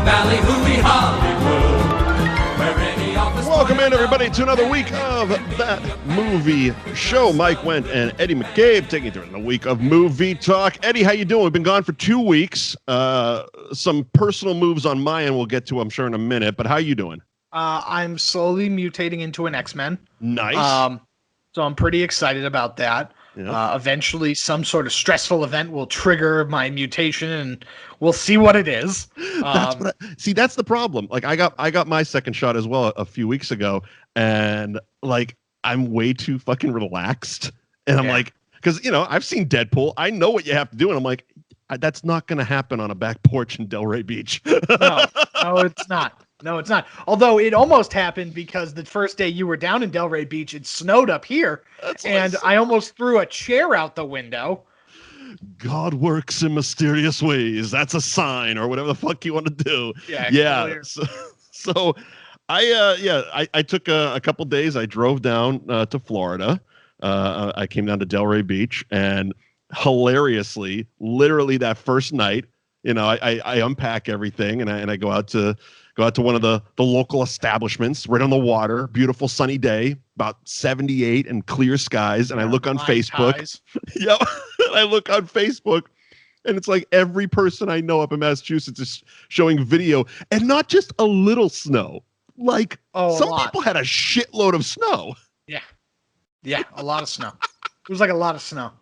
Valley, hooey Hollywood. Where any office Welcome in, everybody, to another week of That Movie Show. Mike Wendt and Eddie McCabe taking you through another week of movie talk. Eddie, how you doing? We've been gone for 2 weeks. Some personal moves on my end we'll get to, I'm sure, in a minute. But how you doing? I'm slowly mutating into an X-Men. Nice. So I'm pretty excited about that. Yeah. Eventually, some sort of stressful event will trigger my mutation, and we'll see what it is. That's the problem. Like, I got my second shot as well a few weeks ago, and like I'm way too fucking relaxed. And I'm like, because I've seen Deadpool. I know what you have to do, and I'm like, that's not going to happen on a back porch in Delray Beach. No, it's not. No, it's not. Although it almost happened because the first day you were down in Delray Beach, it snowed up here, and I almost threw a chair out the window. God works in mysterious ways. That's a sign, or whatever the fuck you want to do. Yeah. So I took a couple days. I drove down to Florida. I came down to Delray Beach, and hilariously, literally that first night, I unpack everything and I go out to one of the local establishments right on the water. Beautiful sunny day, about 78 and clear skies. And I look on Facebook. Yeah, I look on Facebook, and it's like every person I know up in Massachusetts is showing video, and not just a little snow. Like some people had a shitload of snow. Yeah, a lot of snow. It was like a lot of snow.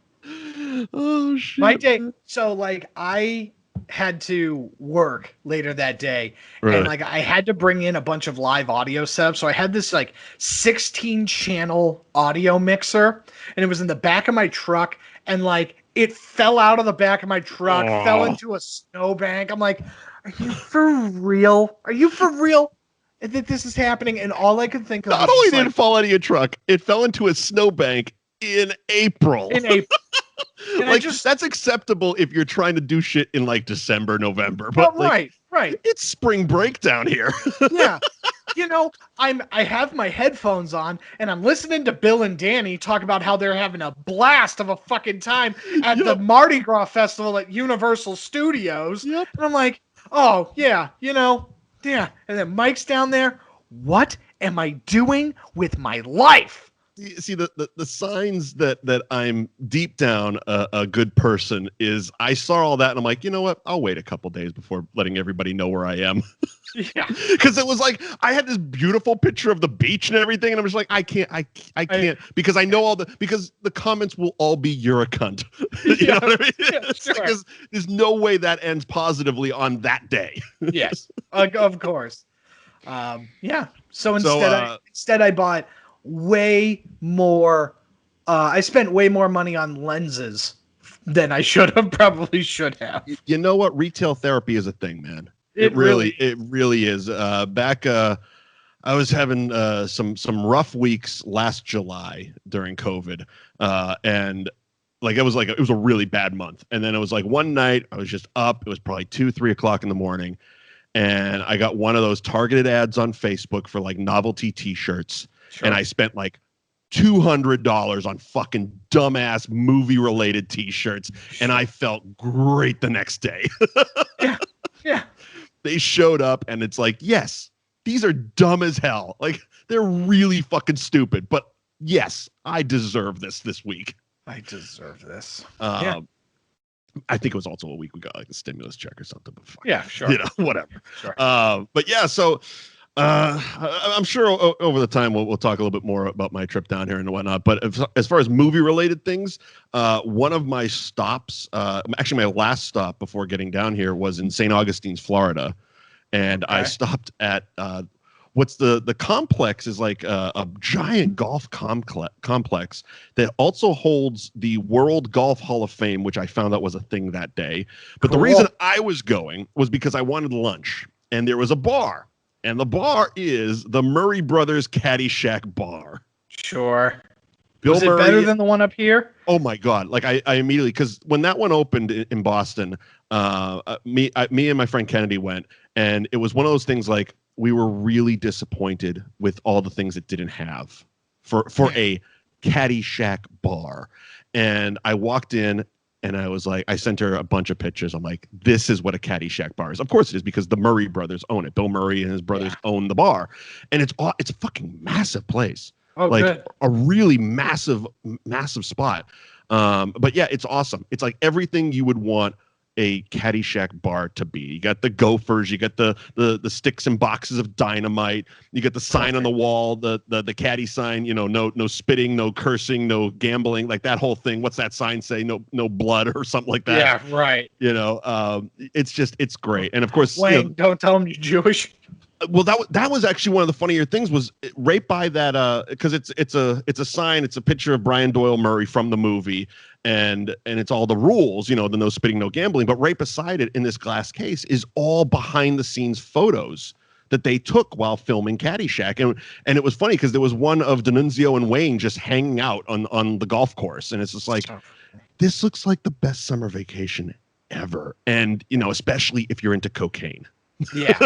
Oh shit! My day. So I had to work later that day, and I had to bring in a bunch of live audio setups. So I had this 16 channel audio mixer, and it was in the back of my truck, and it fell out of the back of my truck, fell into a snowbank. I'm like, are you for real? Are you for real that this is happening? And all I could think of not only did it fall out of your truck, it fell into a snowbank in April. And that's acceptable if you're trying to do shit in December, November. But right. It's spring break down here. Yeah. I have my headphones on, and I'm listening to Bill and Danny talk about how they're having a blast of a fucking time at the Mardi Gras Festival at Universal Studios. Yep. And I'm like, oh yeah, yeah. And then Mike's down there. What am I doing with my life? See, the signs that I'm deep down a good person is I saw all that, and I'm like, you know what? I'll wait a couple days before letting everybody know where I am. Yeah. Because it was I had this beautiful picture of the beach and everything, and I'm just like, I can't, because I know because the comments will all be you're a cunt. You know what I mean? Yeah, sure. Because there's no way that ends positively on that day. Yes, of course. Yeah. So instead I bought way more. I spent way more money on lenses than I probably should have. You know what? Retail therapy is a thing, man. It really is. Back, I was having some rough weeks last July during COVID, and it was a really bad month. And then it was one night I was just up. It was probably 2-3 o'clock in the morning, and I got one of those targeted ads on Facebook for novelty T-shirts. Sure. And I spent $200 on fucking dumbass movie related T-shirts, and I felt great the next day. Yeah. They showed up, and it's yes, these are dumb as hell. They're really fucking stupid, but yes, I deserve this week. I deserve this. I think it was also a week we got a stimulus check or something. But fuck, yeah, sure. Whatever. Sure. But yeah, so. I'm sure over the time we'll talk a little bit more about my trip down here and whatnot. But as far as movie related things, one of my stops, actually my last stop before getting down here was in St. Augustine's, Florida, and I stopped at what's the complex is a giant golf complex that also holds the World Golf Hall of Fame, which I found out was a thing that day. But the reason I was going was because I wanted lunch, and there was a bar. And the bar is the Murray Brothers Caddyshack Bar. Sure. Bill Was it Murray, better than the one up here? Oh my God. I immediately, because when that one opened in Boston, me and my friend Kennedy went, and it was one of those things we were really disappointed with all the things it didn't have for a Caddyshack bar. And I walked in, And I was like, I sent her a bunch of pictures. I'm like, this is what a Caddyshack bar is. Of course it is, because the Murray brothers own it. Bill Murray and his brothers own the bar. And it's a fucking massive place. Oh, like good. A really massive spot. But yeah, it's awesome. It's like everything you would want a Caddyshack bar to be. You got the gophers, you got the sticks and boxes of dynamite, you got the sign on the wall, the caddy sign, no spitting, no cursing, no gambling, like that whole thing. What's that sign say? No blood or something like that. Yeah, right. It's great. And of course, Wayne, don't tell him you're Jewish. Well, that was actually one of the funnier things, was right by that, because it's a sign, it's a picture of Brian Doyle Murray from the movie, and it's all the rules, the no spitting, no gambling, but right beside it in this glass case is all behind the scenes photos that they took while filming Caddyshack. And it was funny because there was one of D'Annunzio and Wayne just hanging out on the golf course, and it's just like, this looks like the best summer vacation ever. And especially if you're into cocaine. Yeah.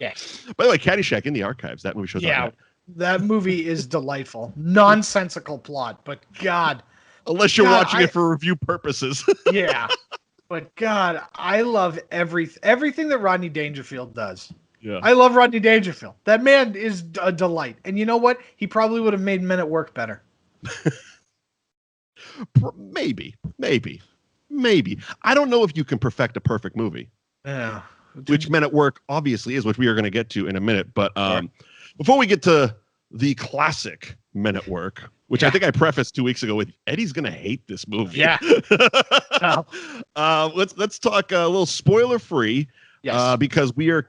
Yeah. By the way, Caddyshack in the archives. That movie shows up. Yeah, that movie is delightful. Nonsensical plot, but God. Unless you're watching it for review purposes. Yeah. But God, I love everything that Rodney Dangerfield does. Yeah. I love Rodney Dangerfield. That man is a delight. And you know what? He probably would have made Men at Work better. Maybe. I don't know if you can perfect a perfect movie. Yeah. Which Men at Work obviously is, which we are going to get to in a minute. But before we get to the classic Men at Work, which I think I prefaced 2 weeks ago with, Eddie's going to hate this movie. Yeah. Let's talk a little spoiler free. Yes. Because we are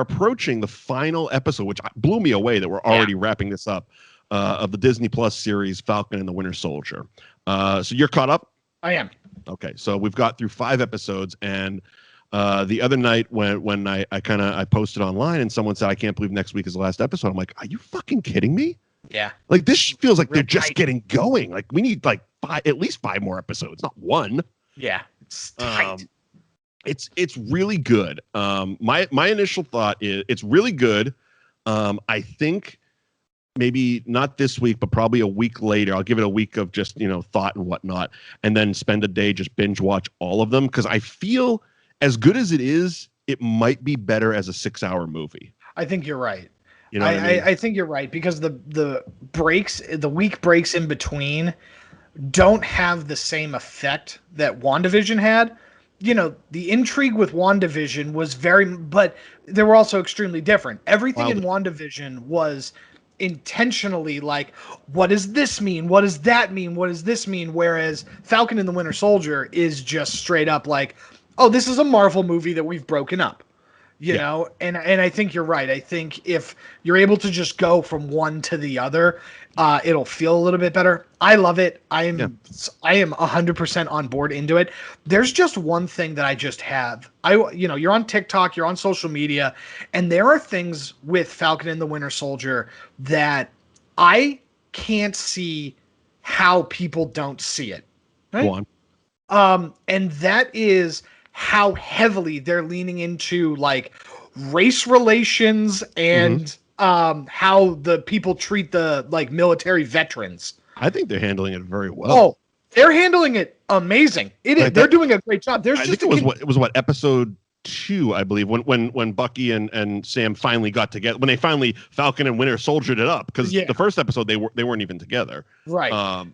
approaching the final episode, which blew me away that we're already wrapping this up, of the Disney Plus series Falcon and the Winter Soldier. So you're caught up? I am. Okay, so we've got through 5 episodes, and the other night when I posted online and someone said, I can't believe next week is the last episode. I'm like, are you fucking kidding me? Yeah. Like, this feels like they're just getting going. Like, we need like at least 5 more episodes, not 1. Yeah. It's tight. It's really good. My initial thought is it's really good. I think maybe not this week, but probably a week later, I'll give it a week of just, thought and whatnot, and then spend a day just binge watch all of them. Cause I feel as good as it is, it might be better as a 6-hour movie. I think you're right. You know what I mean? I think you're right, because the week breaks in between don't have the same effect that WandaVision had. The intrigue with WandaVision was but they were also extremely different. Everything in WandaVision was intentionally like, what does this mean? What does that mean? What does this mean? Whereas Falcon and the Winter Soldier is just straight up like, oh, this is a Marvel movie that we've broken up. You know, and I think you're right. I think if you're able to just go from one to the other, it'll feel a little bit better. I love it. I am 100% on board into it. There's just one thing that I just have. You're on TikTok, you're on social media, and there are things with Falcon and the Winter Soldier that I can't see how people don't see it. Right? Go on. And that is how heavily they're leaning into like race relations and how the people treat the like military veterans. I think they're handling it very well. Oh, they're handling it amazing. They're doing a great job. I think it was episode 2, I believe, when Bucky and Sam finally got together, when they finally Falcon and Winter Soldiered it up, because the first episode they weren't even together. Right.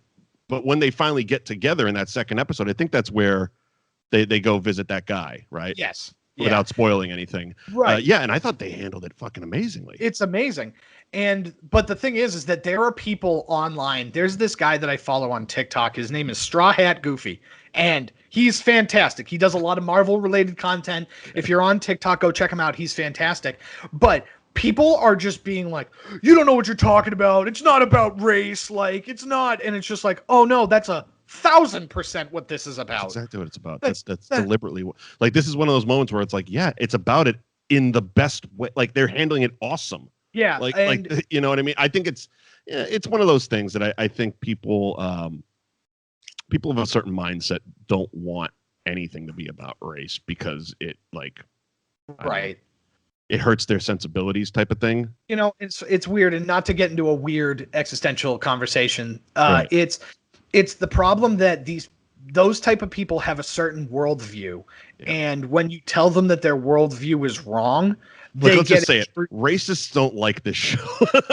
But when they finally get together in that second episode, I think that's where they go visit that guy, right? Yes. Without spoiling anything. Right. And I thought they handled it fucking amazingly. It's amazing. But the thing is that there are people online. There's this guy that I follow on TikTok. His name is Straw Hat Goofy, and he's fantastic. He does a lot of Marvel related content. If you're on TikTok, go check him out. He's fantastic. But people are just being like, you don't know what you're talking about. It's not about race. Like, it's not. And it's just like, oh no, that's 1,000% what this is about. That's exactly what it's about. That's deliberately like, this is one of those moments where it's like, yeah, it's about it in the best way. Like, they're handling it awesome. Yeah. Like, you know what I mean? I think it's one of those things that I think people of a certain mindset don't want anything to be about race, because it it hurts their sensibilities type of thing. It's weird, and not to get into a weird existential conversation. Right. It's the problem that these those type of people have a certain worldview, and when you tell them that their worldview is wrong, let's just say it. Racists don't like this show.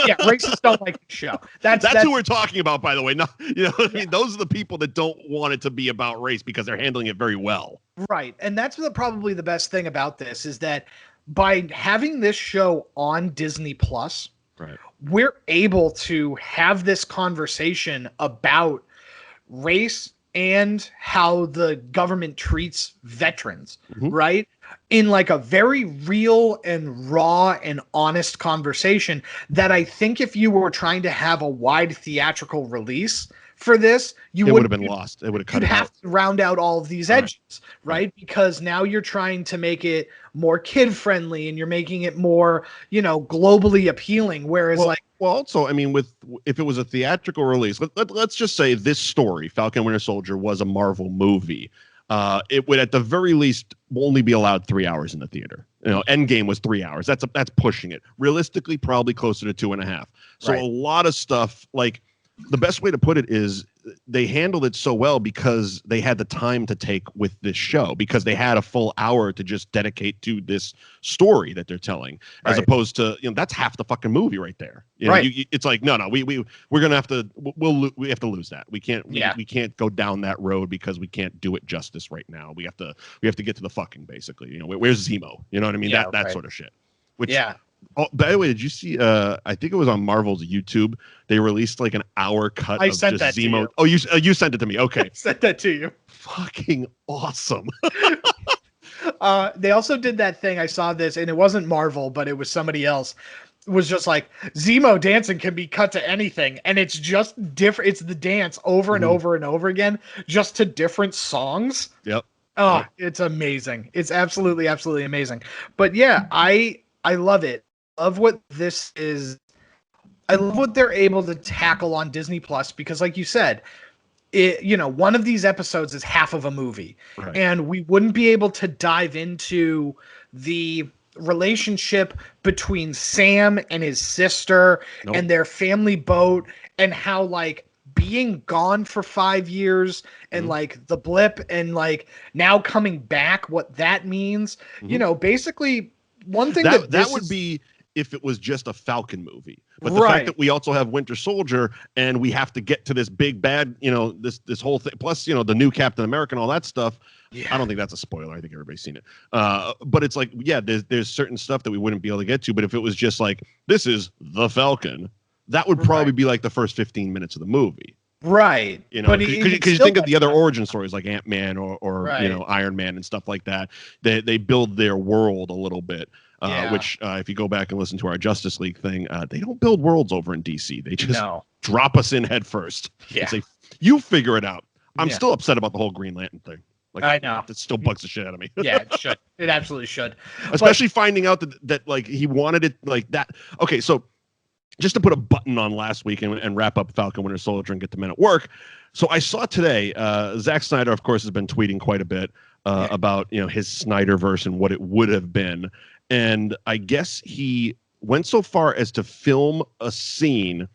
Yeah, racists don't like the show. That's who we're talking about, by the way. Not, I mean, those are the people that don't want it to be about race because they're handling it very well. Right, and that's probably the best thing about this is that by having this show on Disney Plus, right, we're able to have this conversation about race and how the government treats veterans, right? In like a very real and raw and honest conversation that I think if you were trying to have a wide theatrical release for this, it would have been lost. It would have cut it out. You'd have to round out all of these edges, right? Because now you're trying to make it more kid friendly and you're making it more, globally appealing. Whereas also, I mean, if it was a theatrical release, let's just say this story, Falcon Winter Soldier, was a Marvel movie. It would at the very least only be allowed 3 hours in the theater. Endgame was 3 hours. That's pushing it. Realistically, probably closer to 2.5. So a lot of stuff, like, the best way to put it is they handled it so well because they had the time to take with this show, because they had a full hour to just dedicate to this story that they're telling, as opposed to, that's half the fucking movie right there. It's like, no, we're going to have to, we have to lose that. We can't, we can't go down that road because we can't do it justice right now. We have to get to the fucking, basically, where's Zemo? You know what I mean? That sort of shit, which, oh, by the way, did you see? I think it was on Marvel's YouTube. They released like an hour cut of just Zemo. Oh, you sent it to me. Okay, I sent that to you. Fucking awesome. They also did that thing. I saw this, and it wasn't Marvel, but it was somebody else. It was just like Zemo dancing can be cut to anything, and it's just different. It's the dance over and over and over again, just to different songs. Yep. Oh, it's amazing. It's absolutely amazing. But yeah, I love it. Love what this is. I love what they're able to tackle on Disney Plus, because like you said, one of these episodes is half of a movie, and we wouldn't be able to dive into the relationship between Sam and his sister and their family boat, and how like being gone for 5 years and like the blip and like now coming back, what that means, basically one thing that would be if it was just a Falcon movie. But the fact that we also have Winter Soldier and we have to get to this big bad, this whole thing, plus, the new Captain America and all that stuff. Yeah. I don't think that's a spoiler. I think everybody's seen it. But it's like, there's certain stuff that we wouldn't be able to get to. But if it was just like, this is the Falcon, that would probably be like the first 15 minutes of the movie. Right. Because you think of the other origin stories like Ant-Man or Iron Man and stuff like that. They build their world a little bit. Which if you go back and listen to our Justice League thing, they don't build worlds over in DC. They just drop us in head first. Yeah. And say, you figure it out. I'm still upset about the whole Green Lantern thing. Like, I know. It still bugs the shit out of me. Yeah, it should. It absolutely should. Especially finding out that like he wanted it like that. Okay, so just to put a button on last week and wrap up Falcon Winter Soldier and get the men at work. So I saw today, Zack Snyder, of course, has been tweeting quite a bit about his Snyderverse and what it would have been. And I guess he went so far as to film a scene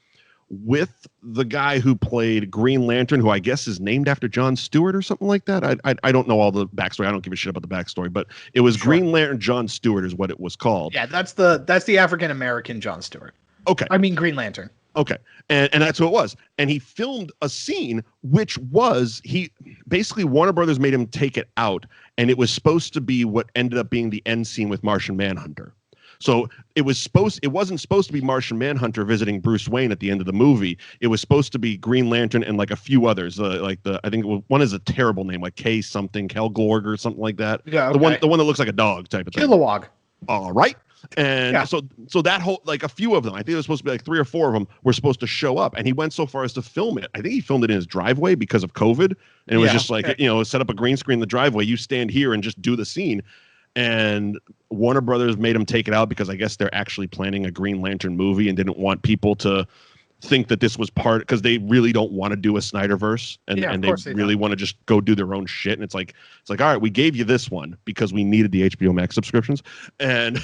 with the guy who played Green Lantern, who I guess is named after John Stewart or something like that. I don't know all the backstory. I don't give a shit about the backstory, but it was Green Lantern John Stewart is what it was called. Yeah, that's the African-American John Stewart. Okay. I mean Green Lantern. Okay. And that's who it was. And he filmed a scene, which was basically Warner Brothers made him take it out. And it was supposed to be what ended up being the end scene with Martian Manhunter. So it wasn't supposed to be Martian Manhunter visiting Bruce Wayne at the end of the movie. It was supposed to be Green Lantern and like a few others. I think one is a terrible name, like K something, Kelgorg or something like that. Yeah. Okay. The one that looks like a dog type of thing. Kilowog. All right. And so that whole, like a few of them, I think it was supposed to be like 3 or 4 of them were supposed to show up, and he went so far as to film it. I think he filmed it in his driveway because of COVID. And it was just like, set up a green screen in the driveway. You stand here and just do the scene. And Warner Brothers made him take it out because I guess they're actually planning a Green Lantern movie and didn't want people to think that this was part because they really don't want to do a Snyderverse and they really want to just go do their own shit. And it's like, all right, we gave you this one because we needed the HBO Max subscriptions. And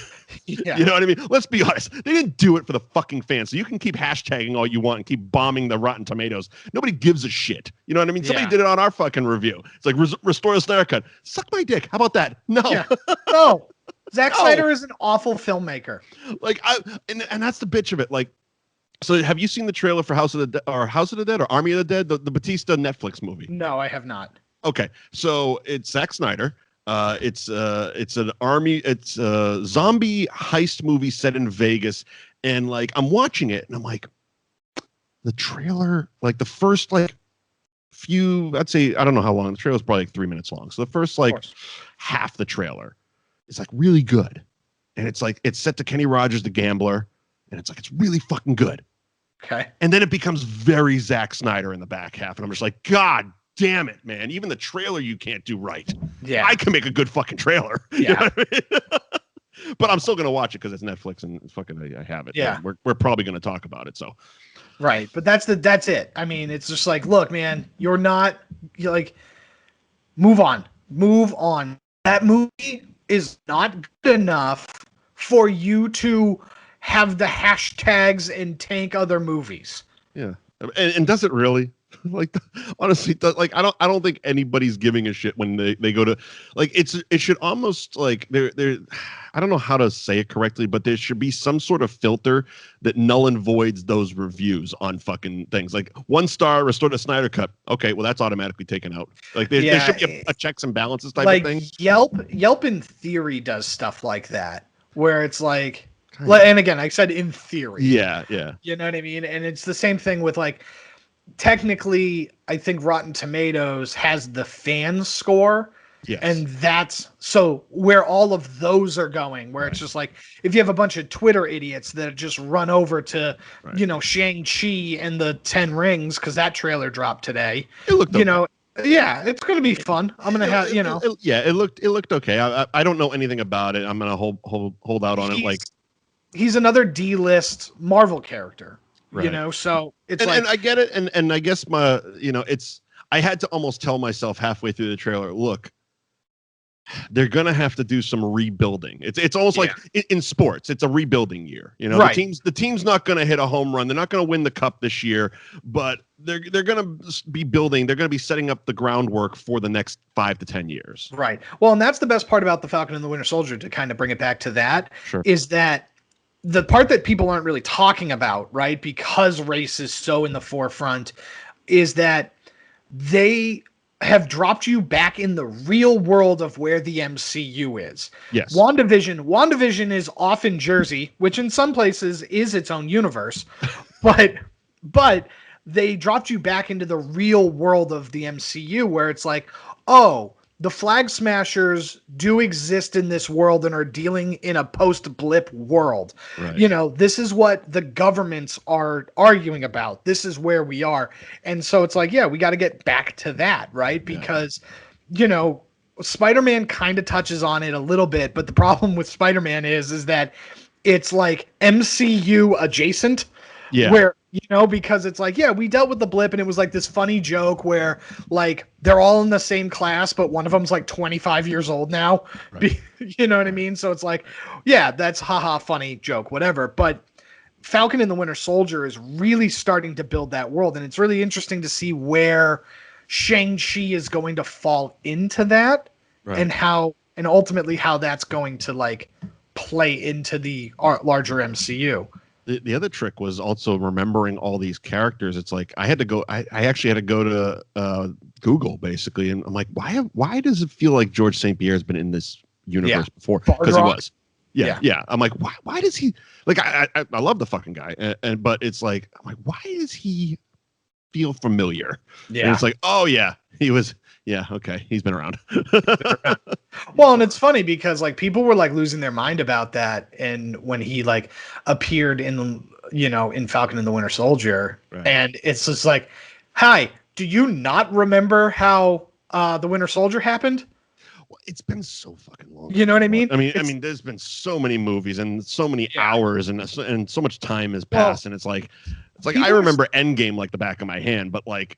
you know what I mean? Let's be honest. They didn't do it for the fucking fans. So you can keep hashtagging all you want and keep bombing the Rotten Tomatoes. Nobody gives a shit. You know what I mean? Somebody did it on our fucking review. It's like restore the Snyder Cut. Suck my dick. How about that? No. Yeah. No. Zack Snyder is an awful filmmaker. Like and that's the bitch of it. Like, so have you seen the trailer for House of the Dead or Army of the Dead, the Batista Netflix movie? No, I have not. Okay, so it's Zack Snyder. It's a zombie heist movie set in Vegas, and like I'm watching it and I'm like, the trailer, like the first like few, I'd say, I don't know how long the trailer is, probably like 3 minutes long. So the first like half the trailer is like really good, and it's like it's set to Kenny Rogers, the gambler, and it's like it's really fucking good. Okay, and then it becomes very Zack Snyder in the back half, and I'm just like, God damn it, man! Even the trailer you can't do right. Yeah, I can make a good fucking trailer. Yeah, you know what I mean? But I'm still gonna watch it because it's Netflix and it's fucking I have it. Yeah, we're probably gonna talk about it. So, right, but that's it. I mean, it's just like, look, man, you're like, move on. That movie is not good enough for you to have the hashtags and tank other movies. Yeah, and does it really? Like, honestly, like I don't think anybody's giving a shit when they go to, like, it should almost like there I don't know how to say it correctly, but there should be some sort of filter that null and voids those reviews on fucking things. Like 1 star, restore the Snyder Cut. Okay, well that's automatically taken out. Like there should be a checks and balances type of thing. Yelp in theory does stuff like that, where it's like, and again, I said in theory. Yeah. You know what I mean? And it's the same thing with like, technically, I think Rotten Tomatoes has the fan score. Yes. And that's so where all of those are going, where it's just like, if you have a bunch of Twitter idiots that just run over to, Shang-Chi and the 10 Rings, because that trailer dropped today. It looked yeah, it's going to be fun. I'm going to have, it looked okay. I don't know anything about it. I'm going to hold out on it. Like, he's another D-list Marvel character. Right. So it's and I get it, and I guess I had to almost tell myself halfway through the trailer, look, they're gonna have to do some rebuilding. It's almost like in sports, it's a rebuilding year. Right. The team's not gonna hit a home run. They're not gonna win the cup this year, but they're gonna be building. They're gonna be setting up the groundwork for the next 5 to 10 years. Right. Well, and that's the best part about the Falcon and the Winter Soldier, to kind of bring it back to that, is that the part that people aren't really talking about, right, because race is so in the forefront, is that they have dropped you back in the real world of where the MCU is. Yes. WandaVision is off in Jersey, which in some places is its own universe, but they dropped you back into the real world of the MCU, where it's like, oh, the Flag Smashers do exist in this world and are dealing in a post-blip world. Right. This is what the governments are arguing about. This is where we are. And so it's like, yeah, we got to get back to that, right? Because, Spider-Man kind of touches on it a little bit, but the problem with Spider-Man is that it's like MCU adjacent. Yeah. Where, because it's like, yeah, we dealt with the blip and it was like this funny joke where like they're all in the same class, but one of them's like 25 years old now. Right. You know what I mean? So it's like, yeah, that's haha funny joke, whatever. But Falcon and the Winter Soldier is really starting to build that world. And it's really interesting to see where Shang-Chi is going to fall into that, right, and ultimately how that's going to like play into the larger MCU. The other trick was also remembering all these characters. It's like I actually had to go to Google basically, and I'm like, why does it feel like George St. Pierre has been in this universe before? Because he was. Yeah. I'm like, why does he like? I love the fucking guy, but it's like, I'm like, why does he feel familiar? Yeah, and it's like, oh yeah, he was. Yeah, okay, he's been around. Well, and it's funny because like people were like losing their mind about that, and when he like appeared in Falcon and the Winter Soldier, right, and it's just like, hi, do you not remember how the Winter Soldier happened? Well, it's been so fucking long. You know what I mean? I mean, there's been so many movies and so many hours and so much time has passed, and it's like, It's like, I remember Endgame like the back of my hand, but like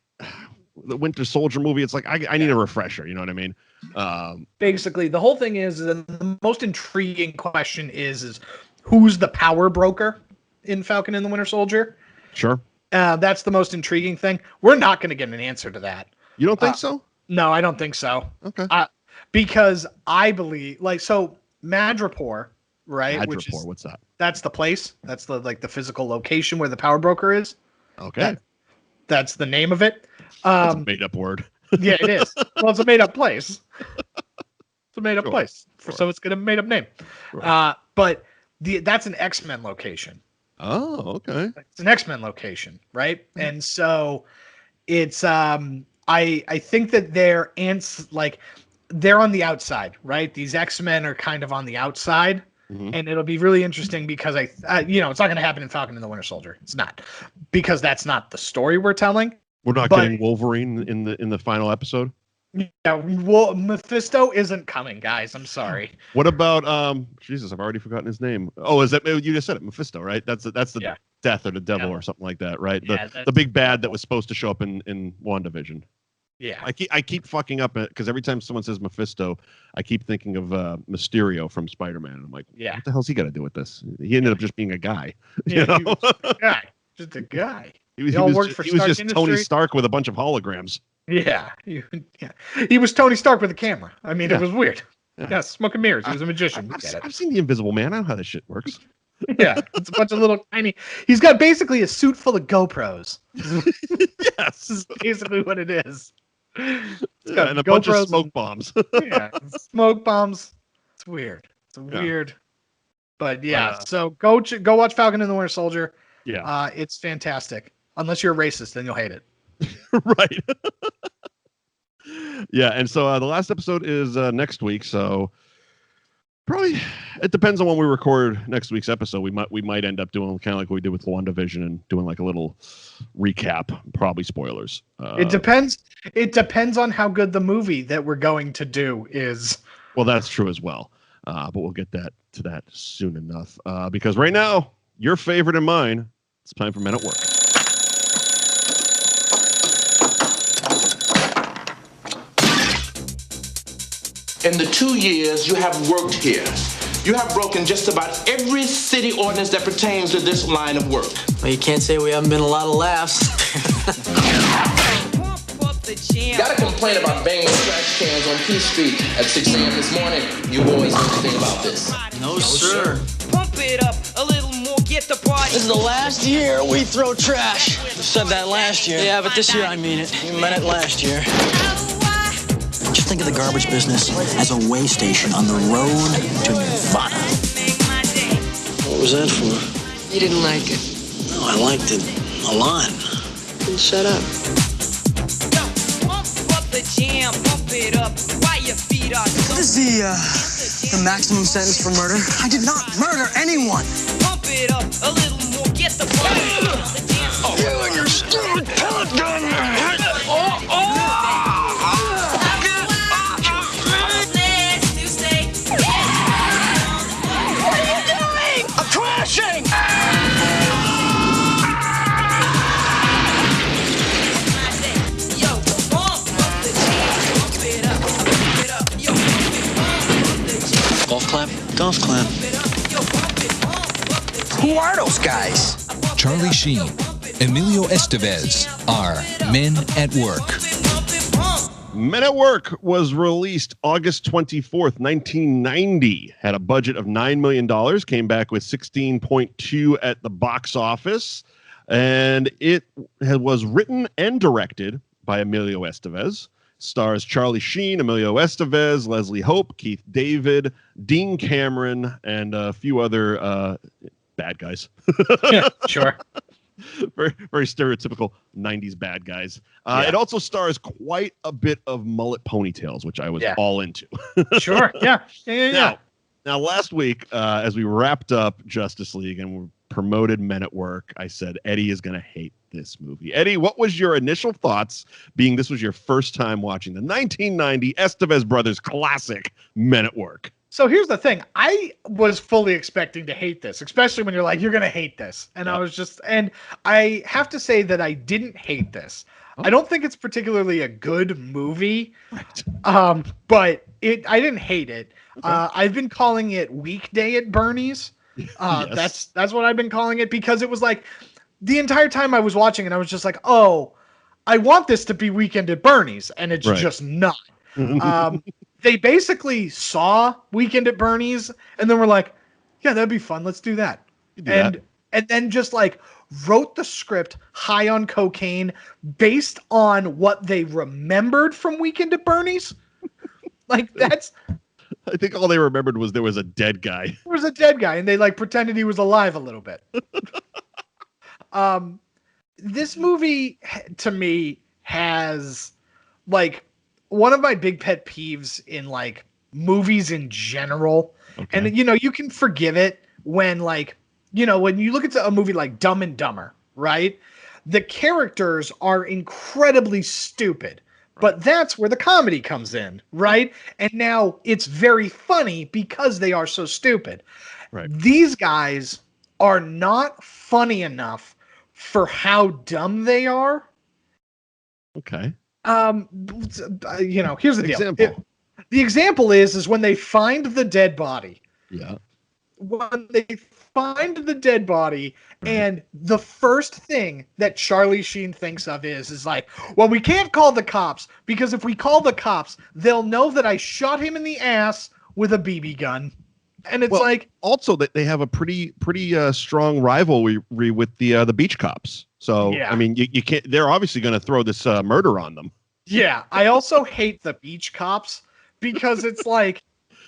the Winter Soldier movie, it's like, I need a refresher. You know what I mean? Basically, the whole thing is the most intriguing question is who's the power broker in Falcon and the Winter Soldier? Sure. That's the most intriguing thing. We're not going to get an answer to that. You don't think so? No, I don't think so. Okay. Because I believe, so Madripoor, right? Madripoor, what's that? That's the place. That's the physical location where the power broker is. Okay. That's the name of it. That's a made-up word. Yeah, it is. Well, it's a made-up place. It's a made-up place. So it's got a made-up name. Sure. But that's an X-Men location. Oh, okay. It's an X-Men location, right? Mm-hmm. And so it's I think that they're on the outside, right? These X-Men are kind of on the outside. Mm-hmm. And it'll be really interesting because it's not going to happen in Falcon and the Winter Soldier. It's not, because that's not the story we're telling. We're not getting Wolverine in the final episode. Yeah, well, Mephisto isn't coming, guys. I'm sorry. What about Jesus? I've already forgotten his name. Oh, is that, you just said it, Mephisto, right? That's the death or the devil or something like that, right? The big bad that was supposed to show up in WandaVision. Yeah, I keep fucking up because every time someone says Mephisto, I keep thinking of Mysterio from Spider-Man. And I'm like, what the hell's he got to do with this? He ended up just being a guy. Yeah, he was a guy, just a guy. He was just Tony Stark with a bunch of holograms. Yeah, he was Tony Stark with a camera. I mean, it was weird. Yeah, smoke and mirrors. He was a magician. I've seen The Invisible Man. I know how this shit works. Yeah, it's a bunch of little tiny. He's got basically a suit full of GoPros. Yes, is basically what it is. It's got and a bunch of smoke bombs. Yeah, smoke bombs. It's weird. It's weird. But yeah, so go watch Falcon and the Winter Soldier. Yeah, it's fantastic. Unless you're a racist, then you'll hate it. Right. Yeah, and so the last episode is next week. So probably it depends on when we record next week's episode. We might end up doing kind of like what we did with WandaVision and doing like a little recap, probably spoilers. It depends. It depends on how good the movie that we're going to do is. Well, that's true as well. But we'll get to that soon enough. Because right now, your favorite and mine, it's time for Men at Work. In the 2 years you have worked here, you have broken just about every city ordinance that pertains to this line of work. Well, you can't say we haven't been a lot of laughs. Got a complaint about banging trash cans on P Street at 6 a.m. this morning. You boys know anything about this? No, sir. Pump it up a little more, get the party. This is the last year we throw trash. You said that last year. Yeah, but this year I mean it. You meant it last year. Just think of the garbage business as a way station on the road to Nirvana. What was that for? You didn't like it. No, I liked it a lot. Then shut up. Pump up the jam, pump it up while your feet are. What is the maximum sentence for murder? I did not murder anyone. Pump it up a little more, get the party. Oh, you and your stupid pellet gun. Golf clap. Who are those guys? Charlie Sheen, Emilio Estevez are Men at Work. Men at Work was released August 24th, 1990. Had a budget of $9 million, came back with 16.2 at the box office, and it was written and directed by Emilio Estevez. Stars Charlie Sheen, Emilio Estevez, Leslie Hope, Keith David, Dean Cameron, and a few other bad guys. Yeah, sure. Very, very stereotypical 90s bad guys. It also stars quite a bit of mullet ponytails, which I was all into. Sure. Yeah. Now, last week, as we wrapped up Justice League and we promoted Men at Work, I said, Eddie is going to hate this movie. Eddie, what was your initial thoughts, being this was your first time watching the 1990 Estevez Brothers classic Men at Work? So here's the thing. I was fully expecting to hate this, especially when you're like, you're going to hate this. And and I have to say that I didn't hate this. I don't think it's particularly a good movie, but I didn't hate it. Okay. I've been calling it Weekday at Bernie's. Yes. That's what I've been calling it, because it was like the entire time I was watching it, I was just like, oh, I want this to be Weekend at Bernie's, and it's just not. They basically saw Weekend at Bernie's and then were like, yeah, that'd be fun. Let's do that. And then just like wrote the script high on cocaine based on what they remembered from Weekend at Bernie's. Like that's... I think all they remembered was there was a dead guy. There was a dead guy, and they like pretended he was alive a little bit. This movie, to me, has like... one of my big pet peeves in like movies in general, and you can forgive it when like, when you look at a movie like Dumb and Dumber, right? The characters are incredibly stupid, but that's where the comedy comes in, right? And now it's very funny because they are so stupid. Right. These guys are not funny enough for how dumb they are. Okay. Here's the deal. The example is when they find the dead body. Yeah. When they find the dead body, and the first thing that Charlie Sheen thinks of is like, well, we can't call the cops, because if we call the cops, they'll know that I shot him in the ass with a BB gun. And it's like, also that they have a pretty strong rivalry with the beach cops. So I mean, you can't. They're obviously going to throw this murder on them. Yeah, I also hate the beach cops because it's like,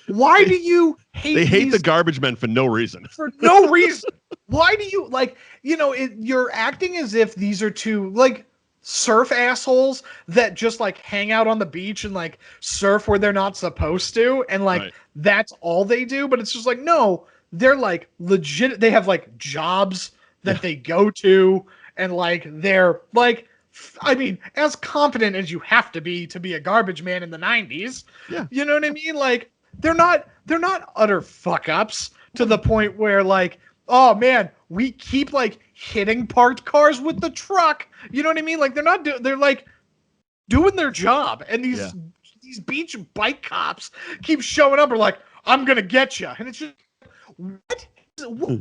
why do you hate? They hate the garbage men for no reason. For no reason. Why do you like? You're acting as if these are two like surf assholes that just like hang out on the beach and like surf where they're not supposed to, and like that's all they do. But it's just like, no, they're like legit. They have like jobs that they go to, and like they're like, I mean, as competent as you have to be a garbage man in the 90s. Yeah. You know what I mean? Like they're not utter fuck ups to the point where like, oh man, we keep like hitting parked cars with the truck. You know what I mean? Like they're like doing their job, and these beach bike cops keep showing up. Or like, I'm gonna get you, and it's just, what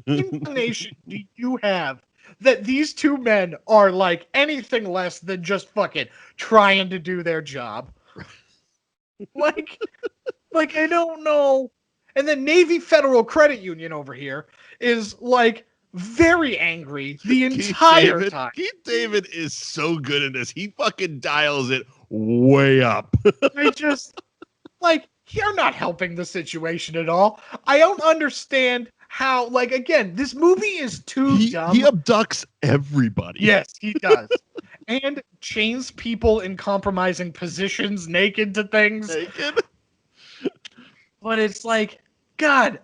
inclination do you have that these two men are like anything less than just fucking trying to do their job? like I don't know. And then Navy Federal Credit Union over here is like very angry the entire time. Keith David is so good in this. He fucking dials it way up. I just like, you're not helping the situation at all. I don't understand how, like, again, this movie is too dumb. He abducts everybody. Yes, he does. And chains people in compromising positions naked to things. Naked? But it's like, God,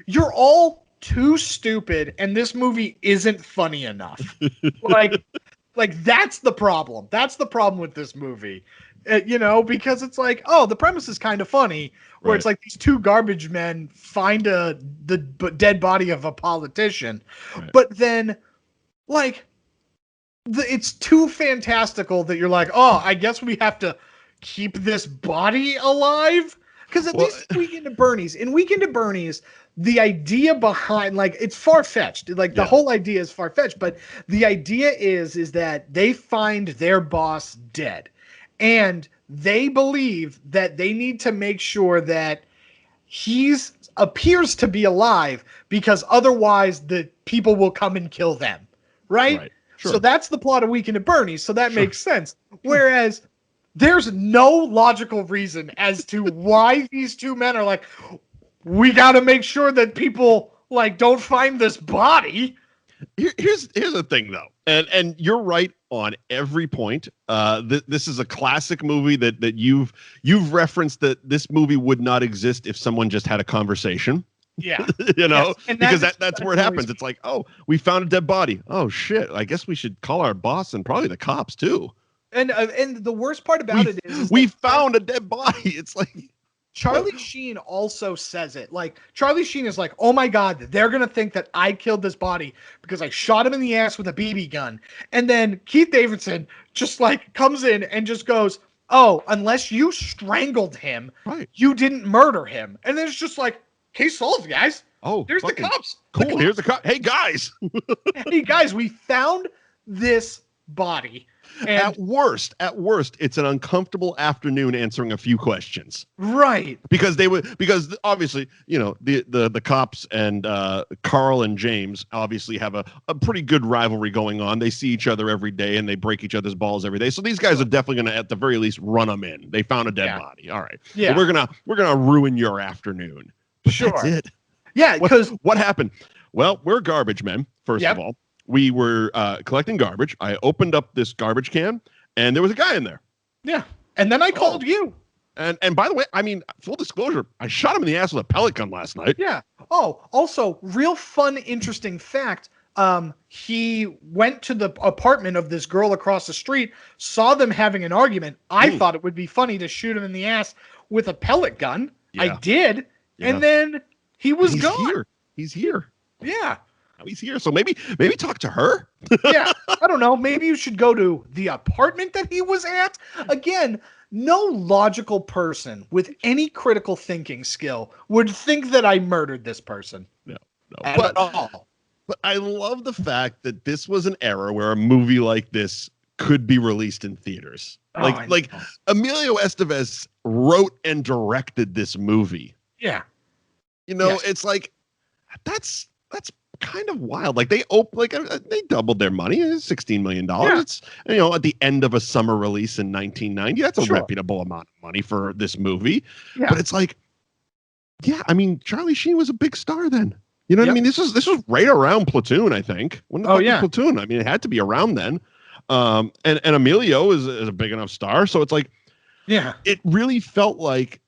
you're all too stupid, and this movie isn't funny enough. like that's the problem. That's the problem with this movie. Because it's like, oh, the premise is kind of funny, where it's like these two garbage men find the dead body of a politician, but then like it's too fantastical that you're like, oh, I guess we have to keep this body alive. Because at least in Weekend at Bernie's, the idea behind, like, it's far-fetched. Like, the whole idea is far-fetched, but the idea is that they find their boss dead. And they believe that they need to make sure that appears to be alive, because otherwise the people will come and kill them. Right? Sure. So that's the plot of Weekend at Bernie's. So that makes sense. Whereas there's no logical reason as to why these two men are like, we got to make sure that people like don't find this body. Here's the thing, though, and you're right on every point. This is a classic movie that you've referenced, that this movie would not exist if someone just had a conversation. Yeah, because that's where it happens. It's like, oh, we found a dead body. Oh shit, I guess we should call our boss and probably the cops too. And the worst part about it is we found a dead body. It's like, Charlie Sheen also says it. Like, Charlie Sheen is like, oh my God, they're going to think that I killed this body because I shot him in the ass with a BB gun. And then Keith Davidson just like comes in and just goes, oh, unless you strangled him, you didn't murder him. And then it's just like, case solved, guys. Oh, there's the cops. Cool. Here's the cop. Hey, guys. Hey, guys, we found this body. And at worst, it's an uncomfortable afternoon answering a few questions. Right. Because obviously, the cops and Carl and James obviously have a pretty good rivalry going on. They see each other every day and they break each other's balls every day. So these guys are definitely going to, at the very least, run them in. They found a dead body. All right. Yeah. So we're gonna ruin your afternoon. But sure. That's it. Yeah. Because what happened? Well, we're garbage men. First of all. We were collecting garbage. I opened up this garbage can, and there was a guy in there. Yeah, and then I called you. And by the way, I mean, full disclosure, I shot him in the ass with a pellet gun last night. Yeah. Oh, also, real fun, interesting fact. He went to the apartment of this girl across the street, saw them having an argument. I thought it would be funny to shoot him in the ass with a pellet gun. Yeah. I did, and then he was gone. He's here. Yeah. He's here, so maybe talk to her. Yeah, I don't know. Maybe you should go to the apartment that he was at. Again, no logical person with any critical thinking skill would think that I murdered this person. No, at all. But I love the fact that this was an era where a movie like this could be released in theaters. Like Emilio Estevez wrote and directed this movie. Yeah, it's like that's kind of wild. Like they doubled their money. $16 million. Yeah. It's at the end of a summer release in 1990. That's a reputable amount of money for this movie. Yeah. But it's like, I mean, Charlie Sheen was a big star then. You know what I mean? This was right around Platoon, I think. When the fuck was Platoon? I mean, it had to be around then. And Emilio is a big enough star, so it's like, it really felt like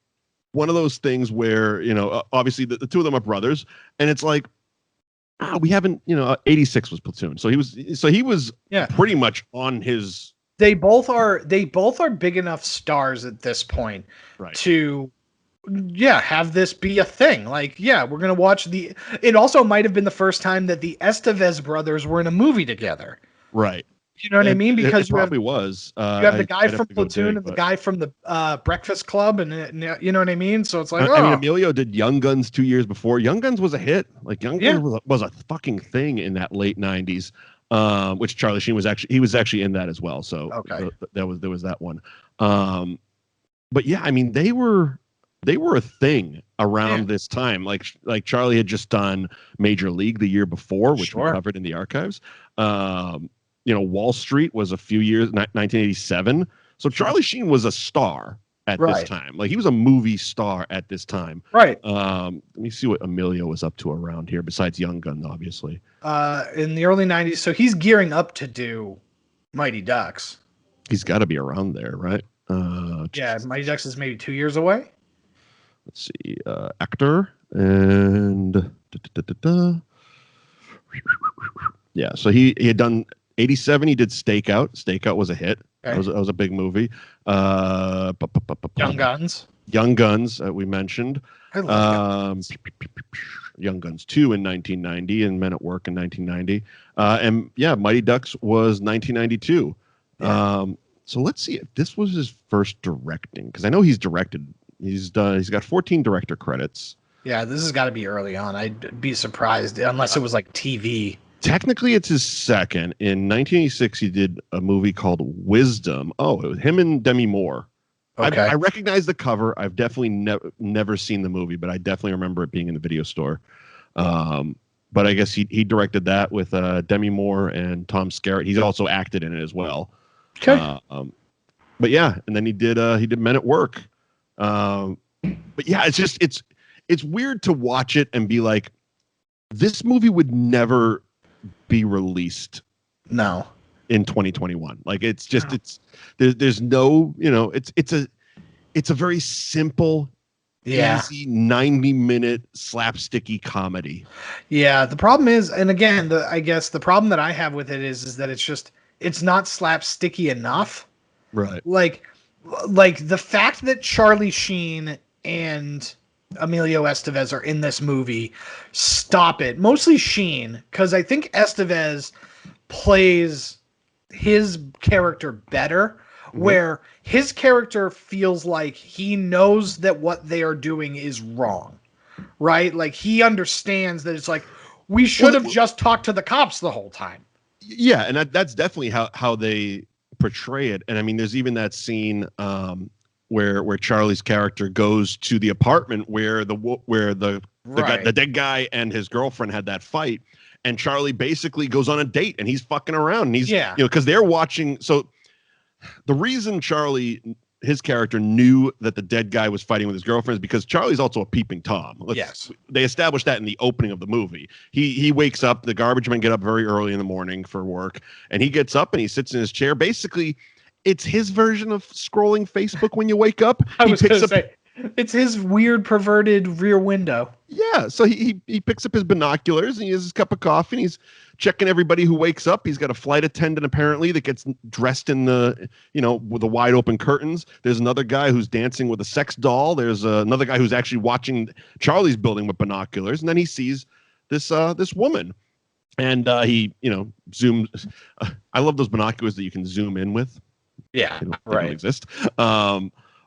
one of those things where obviously the two of them are brothers, and it's like, we haven't, 86 was Platoon. So he was pretty much on his. They both are big enough stars at this point to have this be a thing. Like, we're going to watch it also might've been the first time that the Estevez brothers were in a movie together. Right. You know what I mean? Because it probably was. You have the guy from Platoon and the guy from the Breakfast Club, and you know what I mean. So it's like, I mean, Emilio did Young Guns 2 years before. Young Guns was a hit. Like Young Guns was a fucking thing in that late '90s. Which Charlie Sheen was actually in that as well. So there was that one. But I mean, they were a thing around this time. Like Charlie had just done Major League the year before, which we covered in the archives. Wall Street was a few years, 1987. So Charlie Sheen was a star at this time. Like he was a movie star at this time. Right. Let me see what Emilio was up to around here, besides Young Guns, obviously. In the early 90s. So he's gearing up to do Mighty Ducks. He's got to be around there, right? Mighty Ducks is maybe 2 years away. Let's see. Actor and... Yeah, so he had done 87. He did Stakeout. Stakeout was a hit. Okay. That was a big movie. Young Guns. Young Guns, we mentioned. I love Young Guns 2 in 1990 and Men at Work in 1990. And Mighty Ducks was 1992. Yeah. So let's see if this was his first directing, because I know he's directed. He's got 14 director credits. Yeah, this has got to be early on. I'd be surprised unless it was like TV. Technically, it's his second. In 1986, he did a movie called Wisdom. Oh, it was him and Demi Moore. Okay. I recognize the cover. I've definitely never seen the movie, but I definitely remember it being in the video store. But I guess he directed that with Demi Moore and Tom Skerritt. He's also acted in it as well. Okay. But and then he did Men at Work. But it's weird to watch it and be like, this movie would never be released in 2021. Like there's no, it's a very simple, easy 90-minute slapsticky comedy. Yeah, the problem is, and again, I guess the problem that I have with it is that it's not slapsticky enough. Right. Like the fact that Charlie Sheen and Emilio Estevez are in this movie, stop it. Mostly Sheen, because I think Estevez plays his character better, where his character feels like he knows that what they are doing is wrong, right? Like he understands that it's like, we should have just talked to the cops the whole time. Yeah, and that's definitely how they portray it. And I mean, there's even that scene where Charlie's character goes to the apartment where the dead guy and his girlfriend had that fight, and Charlie basically goes on a date and he's fucking around, and he's because they're watching. So the reason his character knew that the dead guy was fighting with his girlfriend is because Charlie's also a peeping Tom. They established that in the opening of the movie. He wakes up, the garbage men get up very early in the morning for work, and he gets up and he sits in his chair. Basically, it's his version of scrolling Facebook when you wake up. It's his weird, perverted rear window. Yeah, so he picks up his binoculars and he has his cup of coffee and he's checking everybody who wakes up. He's got a flight attendant apparently that gets dressed in with the wide open curtains. There's another guy who's dancing with a sex doll. There's another guy who's actually watching Charlie's building with binoculars, and then he sees this woman, and he zooms. I love those binoculars that you can zoom in with. Yeah, they don't exist.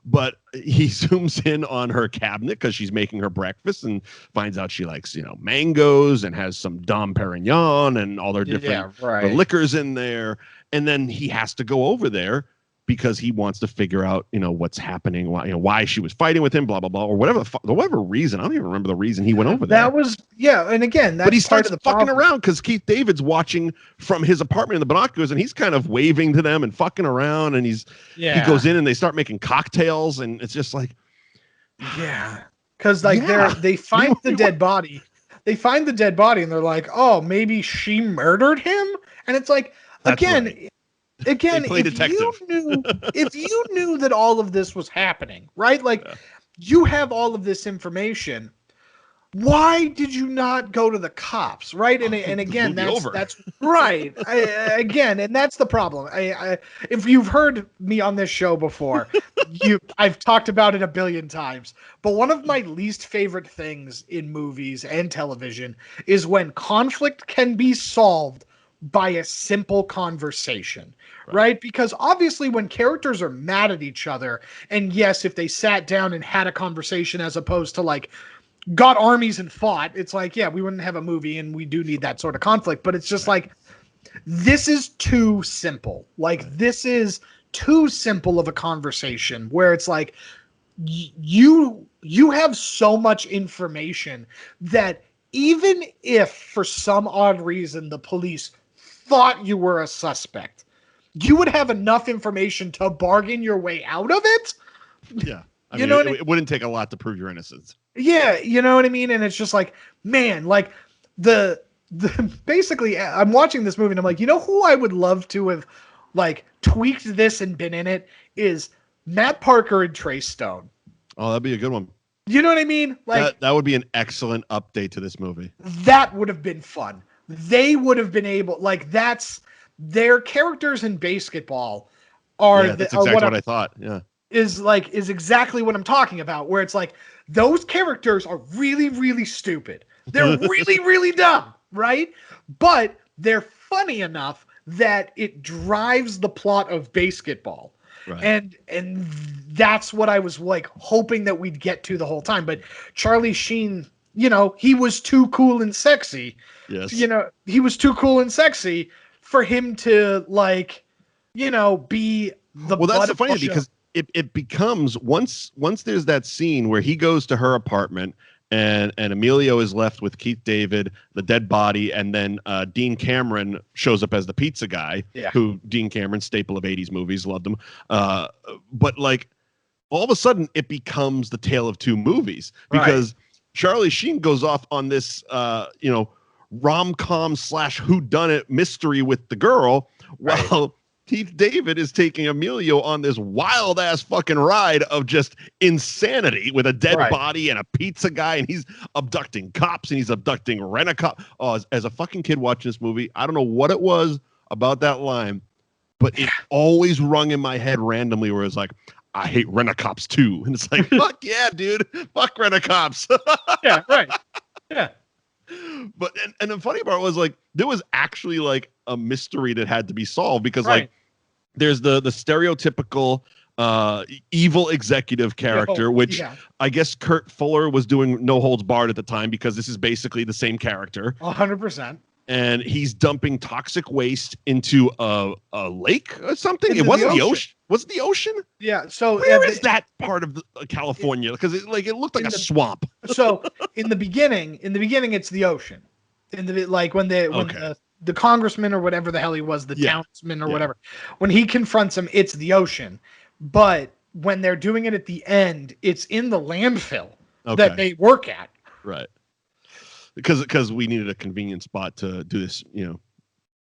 But he zooms in on her cabinet because she's making her breakfast and finds out she likes, mangoes and has some Dom Perignon and all their different the liquors in there. And then he has to go over there because he wants to figure out, what's happening, why she was fighting with him, blah, blah, blah, or whatever reason. I don't even remember the reason he went over there. That was, and again, that's but he starts part of the fucking problem. around because Keith David's watching from his apartment in the binoculars, and he's kind of waving to them and fucking around, and he goes in and they start making cocktails, and it's just like, because they find the dead body. They find the dead body, and they're like, oh, maybe she murdered him, and it's like, Again, if you knew that all of this was happening, right? Like you have all of this information. Why did you not go to the cops, right? And again, that's right. And that's the problem. If you've heard me on this show before, I've talked about it a billion times. But one of my least favorite things in movies and television is when conflict can be solved by a simple conversation, right? Because obviously when characters are mad at each other, and yes, if they sat down and had a conversation as opposed to like got armies and fought, it's like, we wouldn't have a movie, and we do need that sort of conflict. But it's just like, this is too simple. Like, this is too simple of a conversation where it's like, you have so much information that even if for some odd reason the police thought you were a suspect, you would have enough information to bargain your way out of it. Yeah. I mean, it wouldn't take a lot to prove your innocence. Yeah. You know what I mean? And it's just like, man, like basically I'm watching this movie and I'm like, who I would love to have like tweaked this and been in it is Matt Parker and Trey Stone. Oh, that'd be a good one. You know what I mean? Like that would be an excellent update to this movie. That would have been fun. They would have been able, like, that's their characters in basketball are. That's exactly what I thought. Yeah, is exactly what I'm talking about. Where it's like those characters are really, really stupid. They're really, really dumb, right? But they're funny enough that it drives the plot of basketball. Right. And that's what I was like hoping that we'd get to the whole time. But Charlie Sheen, he was too cool and sexy. Yes. He was too cool and sexy for him to be the. Well, that's the funny thing, because it becomes once there's that scene where he goes to her apartment and Emilio is left with Keith David, the dead body, and then Dean Cameron shows up as the pizza guy. Yeah. Who Dean Cameron, staple of 80s movies, loved him. But like all of a sudden it becomes the tale of two movies because Charlie Sheen goes off on this rom-com / whodunit mystery with the girl, while Keith David is taking Emilio on this wild ass fucking ride of just insanity with a dead body and a pizza guy, and he's abducting cops and he's abducting rent-a-cop. Oh, as a fucking kid watching this movie, I don't know what it was about that line, but it always rung in my head randomly where it's like, I hate rent-a-cops too. And it's like, fuck yeah, dude. Fuck rent-a-cops. Yeah, right. Yeah. But and the funny part was like there was actually like a mystery that had to be solved because like there's the stereotypical evil executive character, which I guess Kurt Fuller was doing No Holds Barred at the time because this is basically the same character. 100%. And he's dumping toxic waste into a lake or something. It wasn't the ocean. Was it the ocean? Yeah. So where is that part of California? Because it looked like a swamp. So in the beginning, it's the ocean. When the congressman or whatever the hell he was, the townsman or whatever, when he confronts him, it's the ocean. But when they're doing it at the end, it's in the landfill that they work at. Right. Because we needed a convenient spot to do this,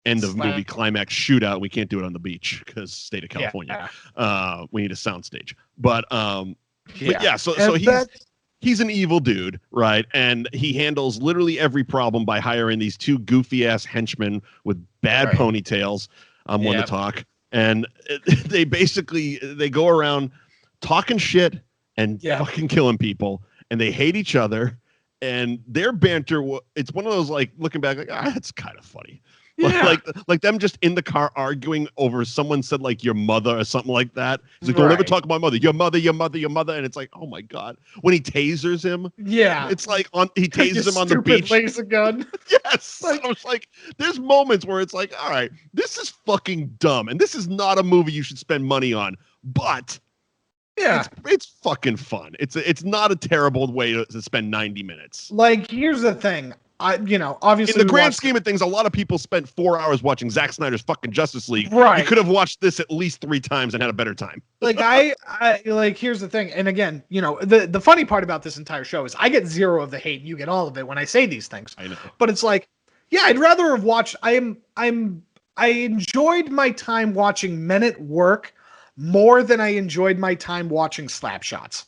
end of movie climax shootout. We can't do it on the beach because state of California. We need a soundstage. But so he's an evil dude, right? And he handles literally every problem by hiring these two goofy ass henchmen with bad ponytails. I'm one to talk. And they go around talking shit and fucking killing people, and they hate each other. And their banter, it's one of those like looking back, like that's kind of funny. Yeah. like them just in the car arguing over someone said like your mother or something like that. He's like, don't ever talk about my mother. Your mother, your mother, your mother. And it's like, oh my God. When he tasers him. Yeah. It's like he tasers him on the beach. Laser gun. Yes. I was like, there's moments where it's like, all right, this is fucking dumb. And this is not a movie you should spend money on. But it's fucking fun. It's not a terrible way to spend 90 minutes. Like, here's the thing. Obviously in the grand scheme of things, a lot of people spent 4 hours watching Zack Snyder's fucking Justice League. Right. You could have watched this at least 3 times and had a better time. Like I like, here's the thing. And again, the funny part about this entire show is I get zero of the hate. You get all of it when I say these things. I know. But it's like, I'd rather have watched. I enjoyed my time watching Men at Work more than I enjoyed my time watching Slapshots.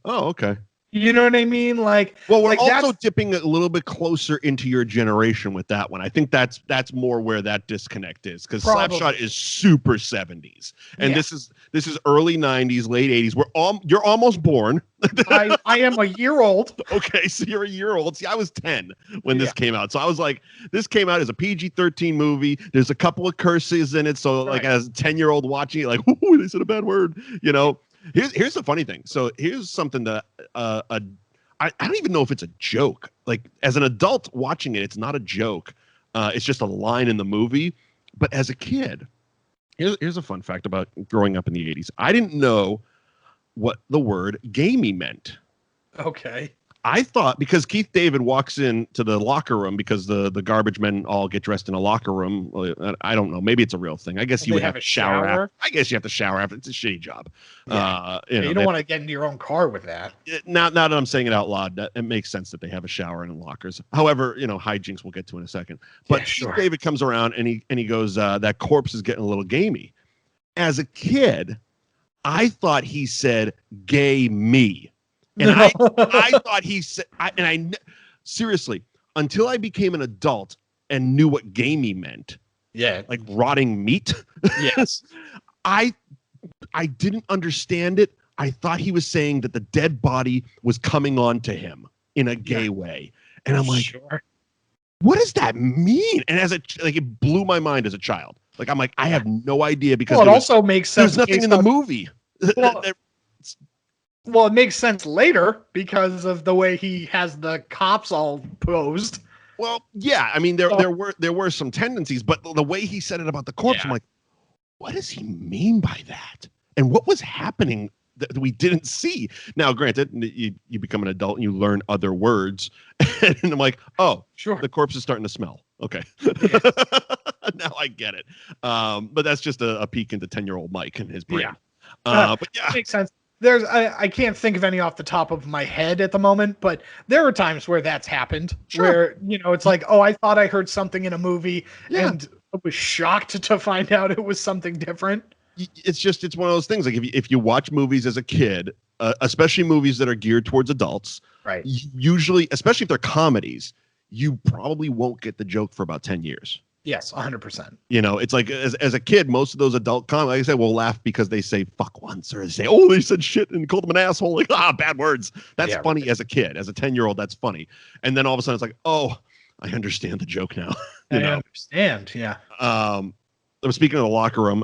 Oh, okay. You know what I mean? Like, well, we're also dipping a little bit closer into your generation with that one. I think that's more where that disconnect is, because Slapshot is super 70s, and this is early 90s, late 80s. You're almost born. I am a year old. Okay, so you're a year old. See, I was 10 when this came out, so I was like, this came out as a PG-13 movie. There's a couple of curses in it, so like as a 10-year-old watching it, like, ooh, they said a bad word, Here's the funny thing. So here's something that I don't even know if it's a joke. Like, as an adult watching it, it's not a joke. It's just a line in the movie. But as a kid, here's a fun fact about growing up in the 80s. I didn't know what the word gamey meant. Okay. I thought, because Keith David walks into the locker room, because the garbage men all get dressed in a locker room. I don't know. Maybe it's a real thing. I guess you would have to shower after. I guess you have to shower after. It's a shitty job. Yeah. You don't want to get into your own car with that. Now that I'm saying it out loud, it makes sense that they have a shower in lockers. However, hijinks we'll get to in a second. But Keith David comes around and he goes, that corpse is getting a little gamey. As a kid, I thought he said gay me. And I thought he said, seriously, until I became an adult and knew what gamey meant, like rotting meat, yes, I didn't understand it. I thought he was saying that the dead body was coming on to him in a gay way, and I'm like, what does that mean? And it blew my mind as a child. Like, I'm like, I have no idea, because it also makes sense. There's nothing in the movie. Well, it makes sense later because of the way he has the cops all posed. Well, yeah, I mean, there were some tendencies, but the way he said it about the corpse, I'm like, what does he mean by that? And what was happening that we didn't see? Now, granted, you become an adult and you learn other words, and I'm like, oh, sure, the corpse is starting to smell. Okay, now I get it. But that's just a peek into 10-year-old Mike and his brain. But yeah, makes sense. I can't think of any off the top of my head at the moment, but there are times where that's happened, where, it's like, oh, I thought I heard something in a movie and I was shocked to find out it was something different. It's one of those things. Like, if you watch movies as a kid, especially movies that are geared towards adults, right? Usually, especially if they're comedies, you probably won't get the joke for about 10 years. Yes, 100%. You know, it's like as a kid, most of those adult comics, like I said, will laugh because they say fuck once, or they say, oh, they said shit and called them an asshole. Like, bad words. That's funny as a kid. As a 10-year-old, that's funny. And then all of a sudden it's like, oh, I understand the joke now. I understand, yeah. Speaking of the locker room,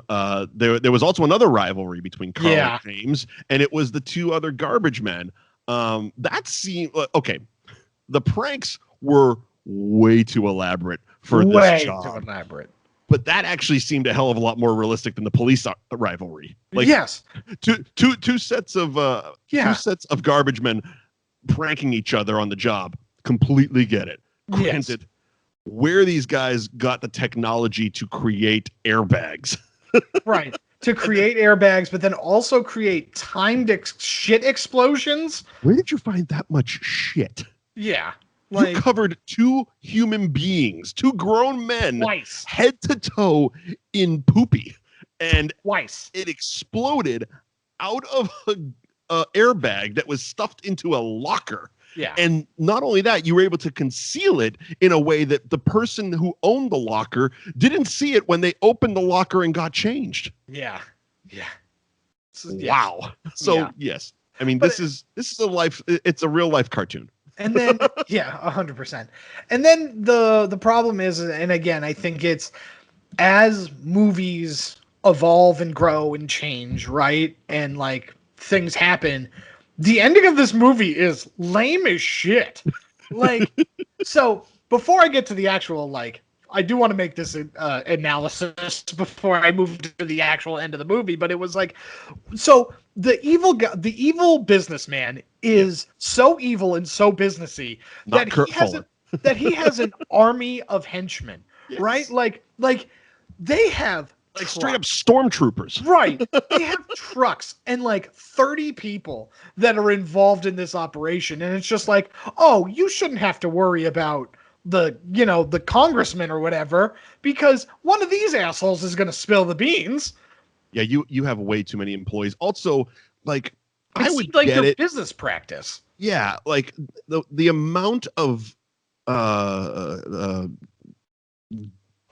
there was also another rivalry between Carl and James, and it was the two other garbage men. That seemed okay. The pranks were way too elaborate for this job. Way too elaborate. But that actually seemed a hell of a lot more realistic than the police rivalry. Like, yes, two sets of garbage men pranking each other on the job. Completely get it. Granted, where these guys got the technology to create airbags. Right. To create airbags, but then also create timed shit explosions. Where did you find that much shit? Yeah. You covered two human beings, two grown men, head to toe in poopy. And it exploded out of a airbag that was stuffed into a locker. Yeah. And not only that, you were able to conceal it in a way that the person who owned the locker didn't see it when they opened the locker and got changed. Yeah. Yeah. Wow. So yes. I mean, this is it's a real life cartoon. And then 100%. And then the problem is, and again, I think it's as movies evolve and grow and change, right? And like things happen, the ending of this movie is lame as shit. Like, so before I get to the actual, I do want to make this analysis before I move to the actual end of the movie, but it was like, so the evil businessman is so evil and so businessy that he has an army of henchmen, right? Like they have straight up stormtroopers, right? They have trucks and 30 people that are involved in this operation, and it's just like, oh, you shouldn't have to worry about the congressman or whatever, because one of these assholes is going to spill the beans. Yeah, you have way too many employees. Also, I would like get their it. Business practice. Yeah, the amount of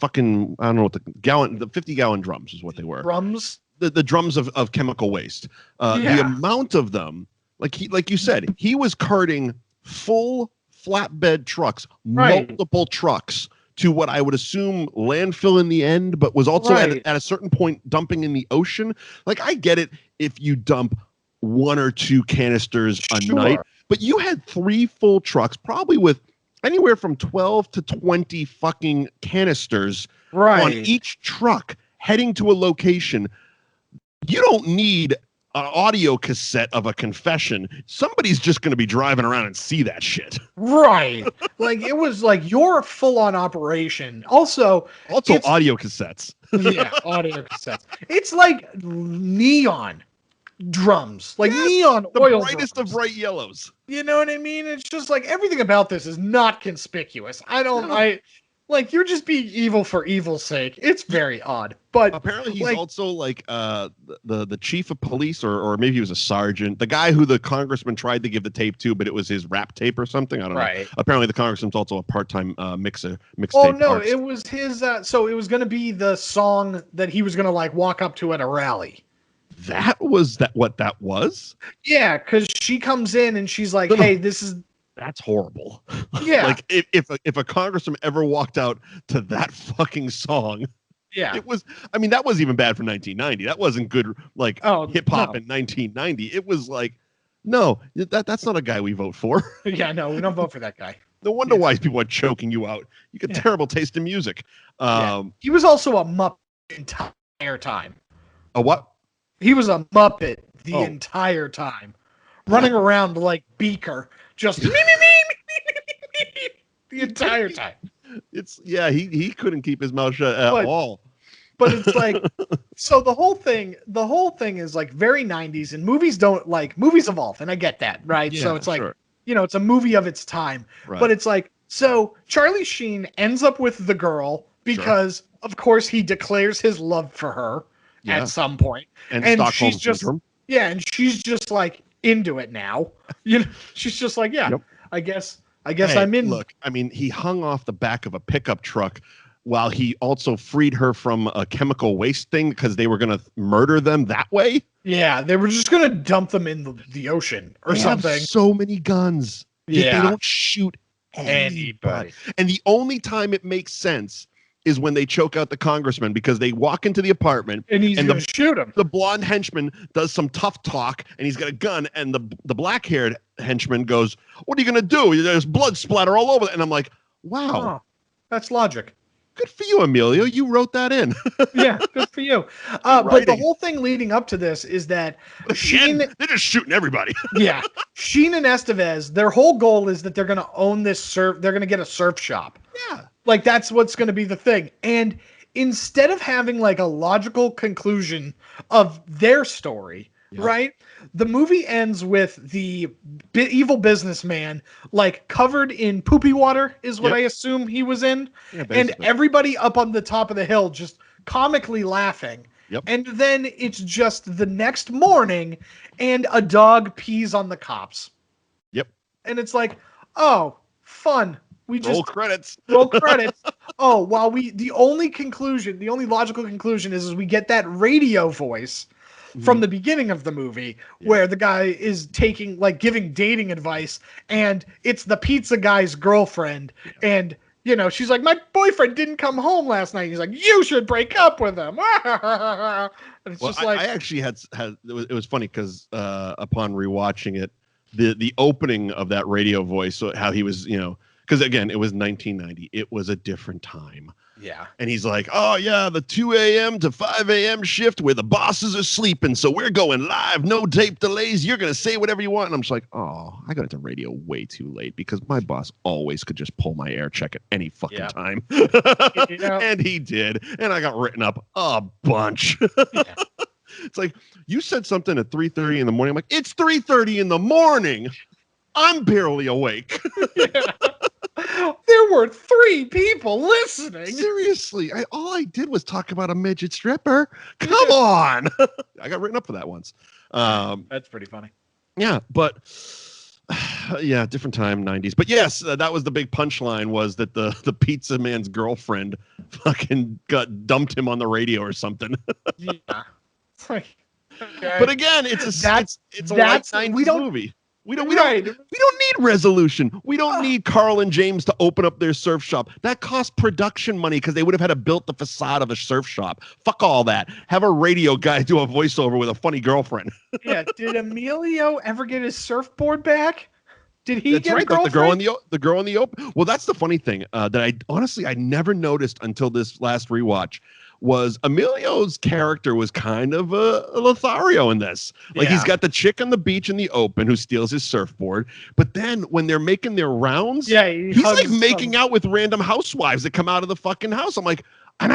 fucking, I don't know what the 50-gallon drums is what they were. Drums? The drums of chemical waste. The amount of them, like you said, he was carting full flatbed trucks, multiple trucks, to what I would assume landfill in the end, but was also at a certain point dumping in the ocean. I get it if you dump 1 or 2 canisters a night, but you had 3 full trucks, probably with anywhere from 12 to 20 fucking canisters on each truck heading to a location. You don't need an audio cassette of a confession. Somebody's just going to be driving around and see that shit. Right. It was your full-on operation. Also audio cassettes. Yeah, audio cassettes. It's like neon drums, neon oil, the brightest drums. of bright yellows. You know what I mean? It's just everything about this is not conspicuous. You're just being evil for evil's sake. It's very odd. But apparently he's also the chief of police, or maybe he was a sergeant, the guy who the congressman tried to give the tape to, but it was his rap tape or something. I don't know. Apparently the congressman's also a part-time mixtape. Oh no, artist. It was his. So it was going to be the song that he was going to walk up to at a rally. What that was? Yeah, because she comes in and she's like, "Hey, that's horrible." Yeah. if a congressman ever walked out to that fucking song, it was. I mean, that was even bad for 1990. That wasn't good. Hip hop in 1990. It was no, that's not a guy we vote for. Yeah, no, we don't vote for that guy. No wonder why people are choking you out. You get terrible taste in music. He was also a Muppet the entire time. A what? He was a Muppet the entire time, running around like Beaker, just the entire time. He couldn't keep his mouth shut at all. But it's so the whole thing is very 90s, and movies evolve, and I get that, right? Yeah, so it's it's a movie of its time, but it's so Charlie Sheen ends up with the girl because of course he declares his love for her at some point, and she's just and she's just into it now. She's just I guess I'm in. Look, I mean, he hung off the back of a pickup truck while he also freed her from a chemical waste thing because they were going to murder them that way. Yeah, they were just going to dump them in the ocean or something. Have so many guns. Yeah. They don't shoot anybody. And the only time it makes sense is when they choke out the congressman, because they walk into the apartment and he's going to shoot him. The blonde henchman does some tough talk and he's got a gun, and the black-haired henchman goes, "What are you going to do? There's blood splatter all over." And I'm like, wow. Oh, that's logic. Good for you, Emilio. You wrote that in. Yeah, good for you. But the whole thing leading up to this is that Sheen, they're just shooting everybody. Yeah. Sheen and Estevez, their whole goal is that they're going to own this surf. They're going to get a surf shop. Yeah. Like, that's what's going to be the thing. And instead of having like a logical conclusion of their story, right? The movie ends with the evil businessman, like, covered in poopy water is what I assume he was in. Yeah, and everybody up on the top of the hill just comically laughing. Yep. And then it's just the next morning and a dog pees on the cops. Yep. And it's like, oh, fun. We just roll credits. Roll credits. Oh, while the only logical conclusion is we get that radio voice from the beginning of the movie where the guy is giving dating advice, and it's the pizza guy's girlfriend. And, she's like, "My boyfriend didn't come home last night." He's like, "You should break up with him." And it's just like, I actually had it was funny because upon rewatching it, the opening of that radio voice, how he was, because again, it was 1990. It was a different time. Yeah. And he's like, "Oh, yeah, the 2 a.m. to 5 a.m. shift where the bosses are sleeping. So we're going live. No tape delays. You're going to say whatever you want." And I'm just like, oh, I got into radio way too late because my boss always could just pull my air check at any fucking time. And he did. And I got written up a bunch. It's like, you said something at 3:30 in the morning. I'm like, it's 3:30 in the morning. I'm barely awake. There were 3 people listening. Seriously, all I did was talk about a midget stripper. Come on. I got written up for that once. That's pretty funny. Yeah, but different time, 90s. But yes, that was the big punchline, was that the pizza man's girlfriend fucking dumped him on the radio or something. Yeah. It's like, okay. But again, it's a late 90s movie. We don't need resolution. We don't need Carl and James to open up their surf shop. That cost production money because they would have had to build the facade of a surf shop. Fuck all that. Have a radio guy do a voiceover with a funny girlfriend. Yeah. Did Emilio ever get his surfboard back? Did he get a girlfriend? The girl in the open. Well, that's the funny thing that I never noticed until this last rewatch. Was Emilio's character was kind of a Lothario in this. Like, he's got the chick on the beach in the open who steals his surfboard. But then when they're making their rounds, he's like making out with random housewives that come out of the fucking house. I'm like, and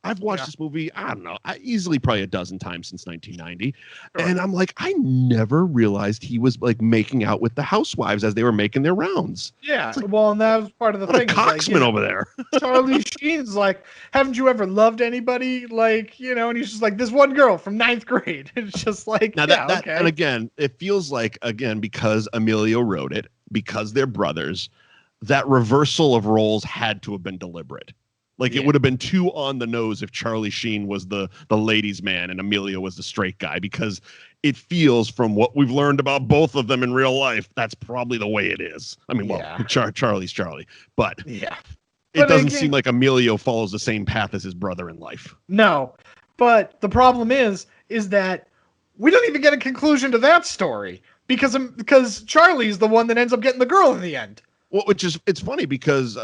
I've watched this movie, I don't know, easily probably a dozen times since 1990. Sure. And I'm like, I never realized he was like making out with the housewives as they were making their rounds. Yeah. Like, well, and that was part of the thing. A coxman over there. Charlie Sheen's like, "Haven't you ever loved anybody?" Like, and he's just like, "This one girl from 9th grade." It's just like, now okay. And again, it feels like, because Emilio wrote it, because they're brothers, that reversal of roles had to have been deliberate. Like, it would have been too on the nose if Charlie Sheen was the ladies' man and Emilio was the straight guy, because it feels, from what we've learned about both of them in real life, that's probably the way it is. I mean, Charlie's Charlie, but it doesn't seem like Emilio follows the same path as his brother in life. No, but the problem is that we don't even get a conclusion to that story because Charlie's the one that ends up getting the girl in the end. Well, it's funny because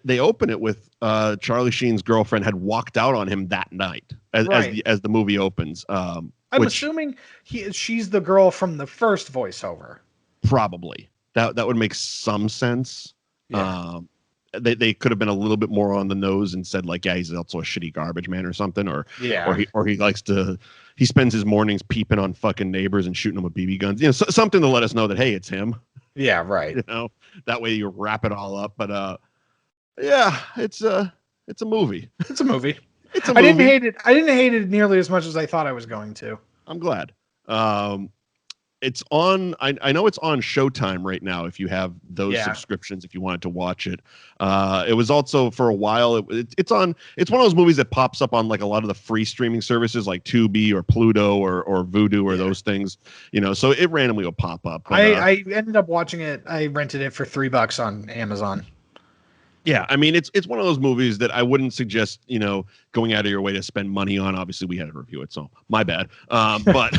they open it with Charlie Sheen's girlfriend had walked out on him that night as the movie opens. I'm assuming she's the girl from the first voiceover. Probably that would make some sense. Yeah. They could have been a little bit more on the nose and said, like, he's also a shitty garbage man or something, or he likes to. He spends his mornings peeping on fucking neighbors and shooting them with BB guns. Something to let us know that, hey, it's him. Yeah, right. That way you wrap it all up. But it's a movie. It's a movie. I didn't hate it. I didn't hate it nearly as much as I thought I was going to. I'm glad. It's on. I know it's on Showtime right now. If you have those subscriptions, if you wanted to watch it, it was also for a while. It's on. It's one of those movies that pops up on like a lot of the free streaming services, like Tubi or Pluto or Vudu or those things. You know, so it randomly will pop up. But, I ended up watching it. I rented it for $3 on Amazon. Yeah, I mean, it's one of those movies that I wouldn't suggest, you know, going out of your way to spend money on. Obviously, we had to review it, so my bad. But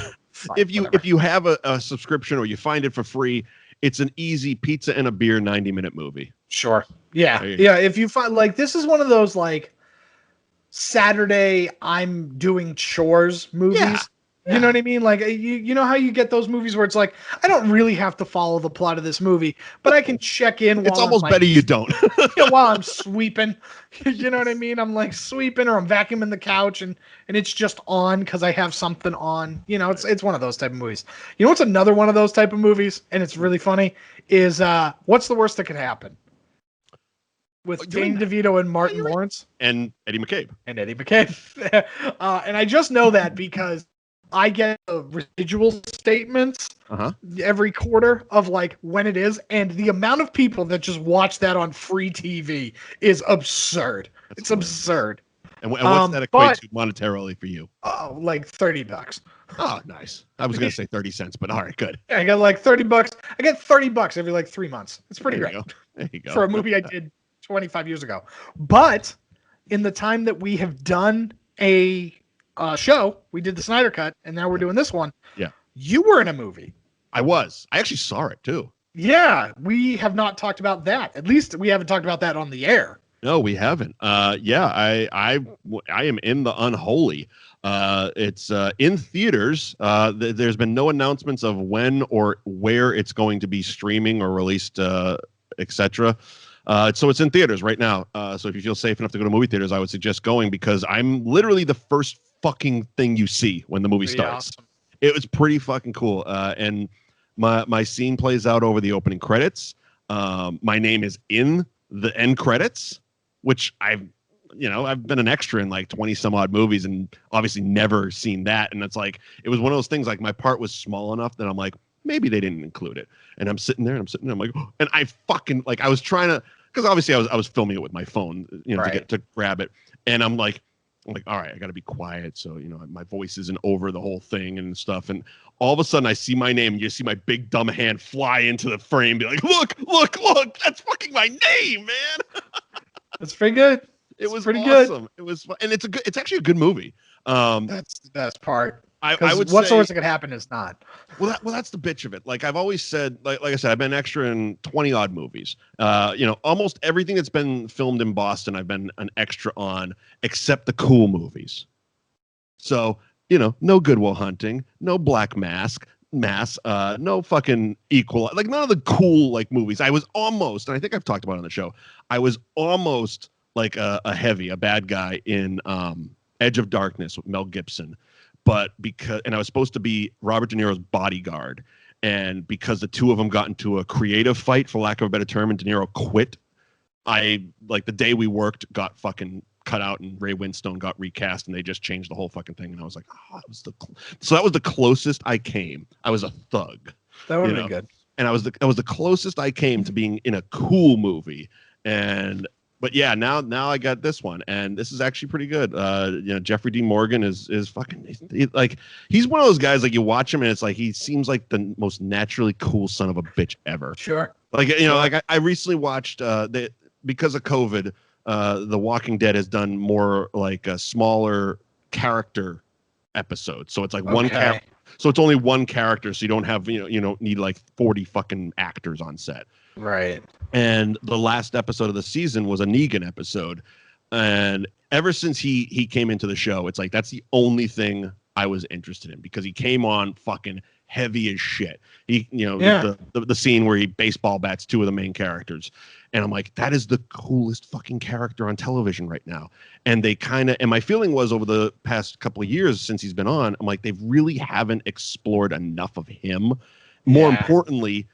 if you have a subscription or you find it for free, it's an easy pizza and a beer 90-minute movie. Sure. Yeah. Yeah. If you find like this is one of those like Saturday I'm doing chores movies. Yeah. You know what I mean? Like you know how you get those movies where it's like I don't really have to follow the plot of this movie, but I can check in. It's almost better you don't. While I'm sweeping, you know what I mean? I'm like sweeping or I'm vacuuming the couch and it's just on because I have something on. You know, it's one of those type of movies. You know what's another one of those type of movies, and it's really funny, is What's the Worst That Could Happen? With Dane DeVito and Martin Lawrence. And Eddie McCabe. And I just know that because I get residual statements every quarter of like when it is, and the amount of people that just watch that on free TV is absurd. It's absurd. And what's that equate to monetarily for you? Oh, like $30. Oh, nice. I was going to say 30 cents, but all right, good. Yeah, I got like $30. I get $30 every like 3 months. It's pretty great. There you go. For a movie I did 25 years ago. But in the time that we have done a show, we did the Snyder Cut, and now we're doing this one. Yeah. You were in a movie. I was. I actually saw it too. Yeah, we have not talked about that. At least we haven't talked about that on the air. No, we haven't. I am in the unholy. It's in theaters. There's been no announcements of when or where it's going to be streaming or released, etc. So it's in theaters right now. So if you feel safe enough to go to movie theaters, I would suggest going because I'm literally the first fucking thing you see when the movie starts. Awesome. It was pretty fucking cool. And my scene plays out over the opening credits. My name is in the end credits, which I've been an extra in like 20 some odd movies and obviously never seen that. And it's like, it was one of those things, like my part was small enough that I'm like, maybe they didn't include it. And I'm sitting there, I'm like, oh, and I fucking, like, I was trying to, because obviously I was filming it with my phone, to grab it. And I'm like, all right, I got to be quiet. So, my voice isn't over the whole thing and stuff. And all of a sudden I see my name and you see my big dumb hand fly into the frame, be like, look, that's fucking my name, man. That's pretty good. It was pretty awesome. Good. It was fun. And it's actually a good movie. That's the best part. I would what's say, the worst that could happen is not. Well, that's the bitch of it. Like I've always said, like I said, I've been extra in 20 odd movies. Almost everything that's been filmed in Boston, I've been an extra on, except the cool movies. So, no Good Will Hunting, no Black Mass, no fucking Equal, like none of the cool like movies. I was almost, and I think I've talked about it on the show, I was almost like a bad guy in Edge of Darkness with Mel Gibson. But I was supposed to be Robert De Niro's bodyguard. And because the two of them got into a creative fight, for lack of a better term, and De Niro quit, the day we worked got fucking cut out and Ray Winstone got recast and they just changed the whole fucking thing. And I was like, so that was the closest I came. I was a thug. That would have been good. And I was the closest I came to being in a cool movie. But yeah, now I got this one, and this is actually pretty good. Jeffrey D. Morgan is fucking he's one of those guys, like you watch him and it's like he seems like the most naturally cool son of a bitch ever. Sure. I recently watched because of COVID, The Walking Dead has done more like a smaller character episode. So it's like one character. So it's only one character, so you don't have you don't need like 40 fucking actors on set. Right. And the last episode of the season was a Negan episode. And ever since he came into the show, it's like that's the only thing I was interested in because he came on fucking heavy as shit. The scene where he baseball bats two of the main characters. And I'm like, that is the coolest fucking character on television right now. And and my feeling was over the past couple of years since he's been on, I'm like, they really haven't explored enough of him. More importantly,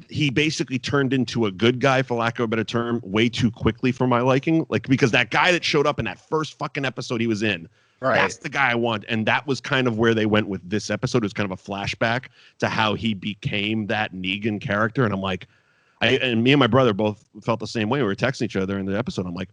he basically turned into a good guy, for lack of a better term, way too quickly for my liking. Like, because that guy that showed up in that first fucking episode he was in Right. That's the guy I want. And that was kind of where they went with this episode. It was kind of a flashback to how he became that Negan character. And I'm like, and me and my brother both felt the same way. We were texting each other in the episode. I'm like,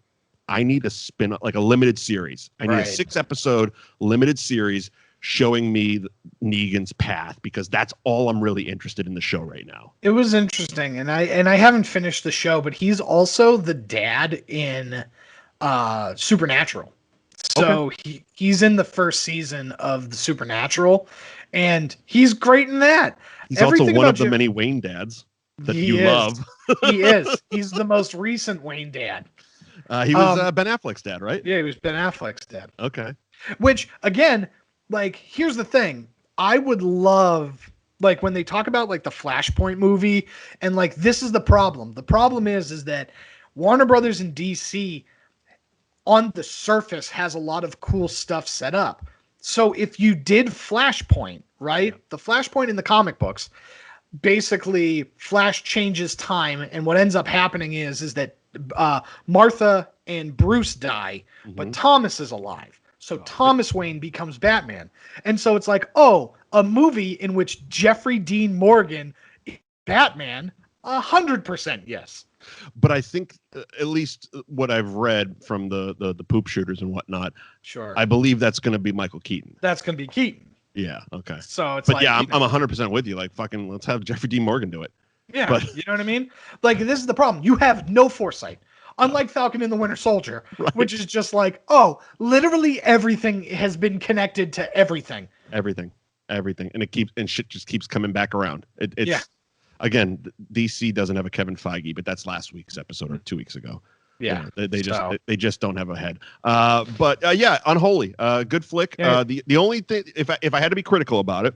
I need a spin, like a limited series. I need a 6-episode limited series showing me Negan's path, because that's all I'm really interested in the show right now. It was interesting, and I haven't finished the show, but he's also the dad in Supernatural. So he's in the first season of the Supernatural, and he's great in that. He's also one of the many Wayne dads that you love. He is. He's the most recent Wayne dad. He was Ben Affleck's dad, right? Yeah, he was Ben Affleck's dad. Okay. Which, again, like, here's the thing. I would love, like, when they talk about, like, the Flashpoint movie, and, like, this is the problem. The problem is that Warner Brothers and DC, on the surface, has a lot of cool stuff set up. So if you did Flashpoint, right? Yeah. The Flashpoint in the comic books, basically, Flash changes time, and what ends up happening is that Martha and Bruce die, but Thomas is alive. So Thomas Wayne becomes Batman. And so it's like, oh, a movie in which Jeffrey Dean Morgan is Batman, 100% yes. But I think, at least what I've read from the poop shooters and whatnot, sure, I believe that's going to be Michael Keaton. That's going to be Keaton. Yeah, okay. So it's, but like, yeah, I'm 100% with you. Like, fucking, let's have Jeffrey Dean Morgan do it. Yeah, but, you know what I mean? Like, this is the problem. You have no foresight. Unlike Falcon and the Winter Soldier, which is just like, oh, literally everything has been connected to everything. Everything. And shit just keeps coming back around. It's again, DC doesn't have a Kevin Feige, but that's last week's episode or 2 weeks ago. Yeah. They just don't have a head. But Unholy. Good flick. Yeah. The only thing, if I had to be critical about it,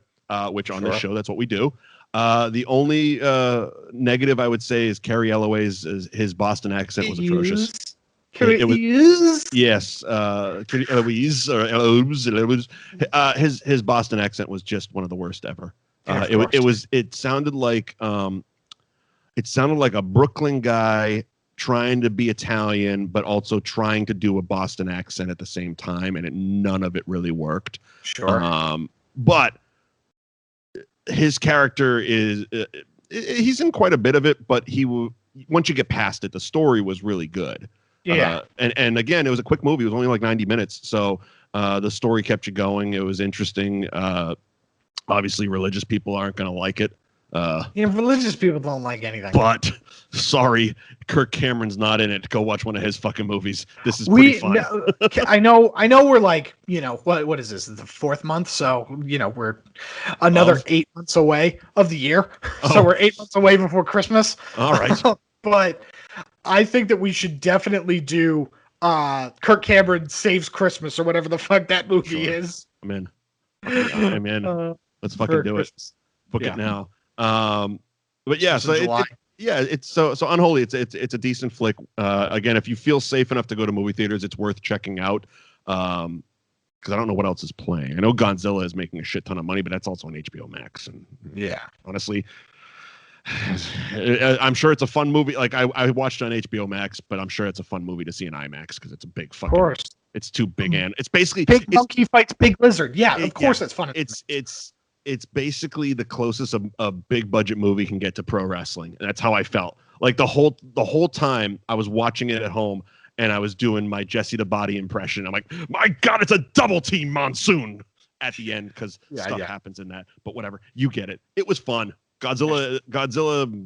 which on this show, that's what we do. The only negative I would say is Carrie Elwes. His Boston accent was atrocious. Yes, Carrie Elwes or Elwes. His Boston accent was just one of the worst ever. It sounded like a Brooklyn guy trying to be Italian, but also trying to do a Boston accent at the same time, and none of it really worked. Sure, but his character is he's in quite a bit of it, but once you get past it, the story was really good. Yeah. And again, it was a quick movie. It was only like 90 minutes. So the story kept you going. It was interesting. Obviously religious people aren't going to like it. Religious people don't like anything. But sorry, Kirk Cameron's not in it. Go watch one of his fucking movies. This is pretty fun. I know we're like, what is this? The 4th month. So, we're another 8 months away of the year. So we're 8 months away before Christmas. All right. But I think that we should definitely do Kirk Cameron Saves Christmas or whatever the fuck that movie is. I'm in. Let's fucking do Christmas. It. Book it now. But yeah, so it's so Unholy. It's a decent flick. Again, if you feel safe enough to go to movie theaters, it's worth checking out. Because I don't know what else is playing. I know Godzilla is making a shit ton of money, but that's also on HBO Max. And honestly, I'm sure it's a fun movie. Like I watched it on HBO Max, but I'm sure it's a fun movie to see in IMAX because it's a big fucking. Of course, it's too big, and it's basically big monkey fights big lizard. Yeah, of course, it's fun. It's basically the closest a big budget movie can get to pro wrestling. And that's how I felt. Like the whole time I was watching it at home and I was doing my Jesse the Body impression. I'm like, my God, it's a double team monsoon at the end because stuff happens in that. But whatever, you get it. It was fun. Godzilla.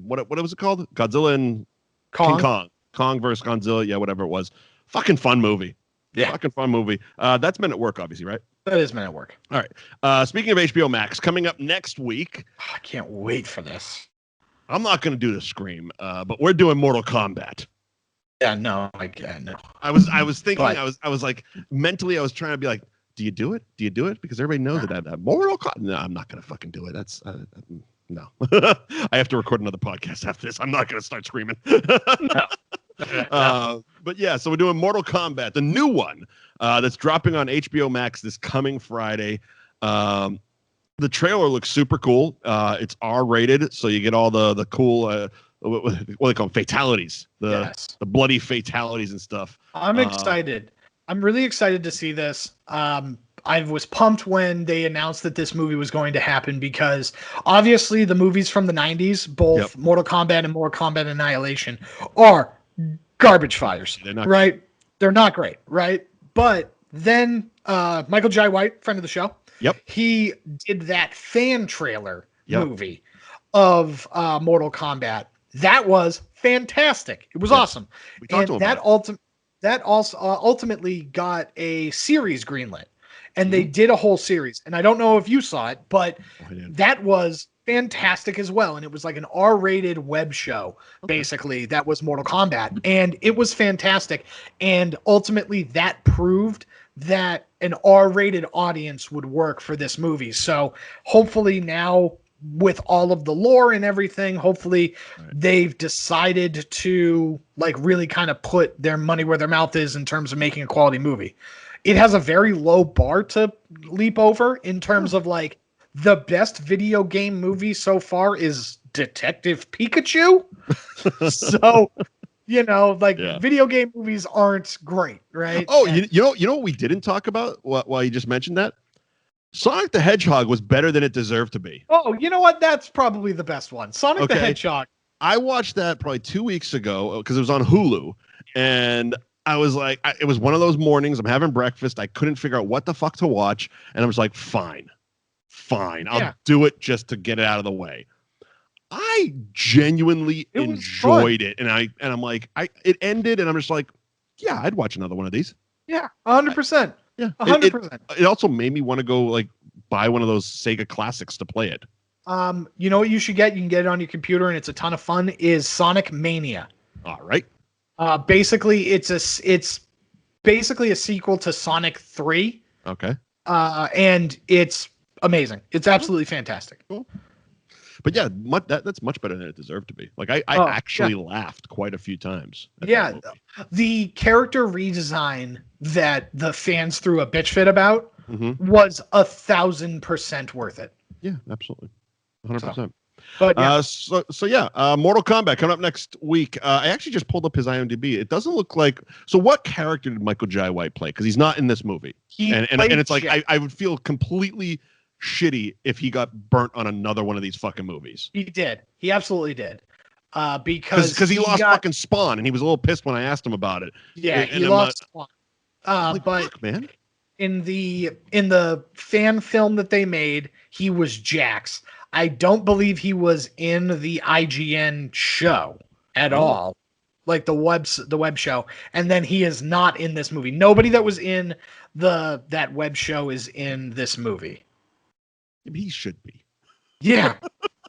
What was it called? Godzilla and King Kong. Kong versus Godzilla. Yeah, whatever it was. Fucking fun movie. Yeah, fucking fun movie. That's Men at Work, obviously, right? That is Men at Work. All right. Speaking of HBO Max, coming up next week. I can't wait for this. I'm not going to do the Scream, but we're doing Mortal Kombat. Yeah, no, I can't. No. I was thinking. I was like mentally. I was trying to be like, do you do it? Do you do it? Because everybody knows that Mortal Kombat. No, I'm not going to fucking do it. That's no. I have to record another podcast after this. I'm not going to start screaming. No. But yeah, so we're doing Mortal Kombat, the new one that's dropping on HBO Max this coming Friday. The trailer looks super cool. It's R-rated, so you get all the cool what do they call them? Fatalities, the bloody fatalities and stuff. I'm excited I'm really excited to see this. I was pumped when they announced that this movie was going to happen because obviously the movies from the 90s, both Mortal Kombat and Mortal Kombat Annihilation, are garbage fires, right? They're not great, right? But then Michael Jai White, friend of the show, he did that fan trailer movie of Mortal Kombat. That was fantastic. It was awesome. And that also ultimately got a series greenlit. And they did a whole series. And I don't know if you saw it, but that was fantastic as well. And it was like an R-rated web show, basically, that was Mortal Kombat. And it was fantastic. And ultimately, that proved that an R-rated audience would work for this movie. So hopefully now, with all of the lore and everything, hopefully they've decided to like really kind of put their money where their mouth is in terms of making a quality movie. It has a very low bar to leap over in terms of like the best video game movie so far is Detective Pikachu. So, video game movies aren't great, right? Oh, you know what we didn't talk about while you just mentioned that? Sonic the Hedgehog was better than it deserved to be. Oh, you know what? That's probably the best one. Sonic the Hedgehog. I watched that probably 2 weeks ago because it was on Hulu, and I was like, it was one of those mornings. I'm having breakfast. I couldn't figure out what the fuck to watch. And I was like, fine. I'll do it just to get it out of the way. I genuinely enjoyed it. And I'm like, it ended and I'm just like, yeah, I'd watch another one of these. Yeah, 100%. Yeah, 100%. It also made me want to go like buy one of those Sega Classics to play it. You know what you should get? You can get it on your computer and it's a ton of fun, is Sonic Mania. All right. Basically, it's basically a sequel to Sonic 3. Okay. And it's amazing. It's absolutely fantastic. Cool. But yeah, that's much better than it deserved to be. Like I actually laughed quite a few times. Yeah, the character redesign that the fans threw a bitch fit about was 1,000% worth it. Yeah, absolutely, 100%. But Mortal Kombat coming up next week. I actually just pulled up his IMDb. It doesn't look like. So, what character did Michael Jai White play? Because he's not in this movie, and it's like I would feel completely shitty if he got burnt on another one of these fucking movies. He did. He absolutely did. Because he lost fucking Spawn, and he was a little pissed when I asked him about it. Yeah, he lost Spawn. But fuck, man, in the fan film that they made, he was Jax. I don't believe he was in the IGN show at all, like the web show. And then he is not in this movie. Nobody that was in that web show is in this movie. He should be. Yeah,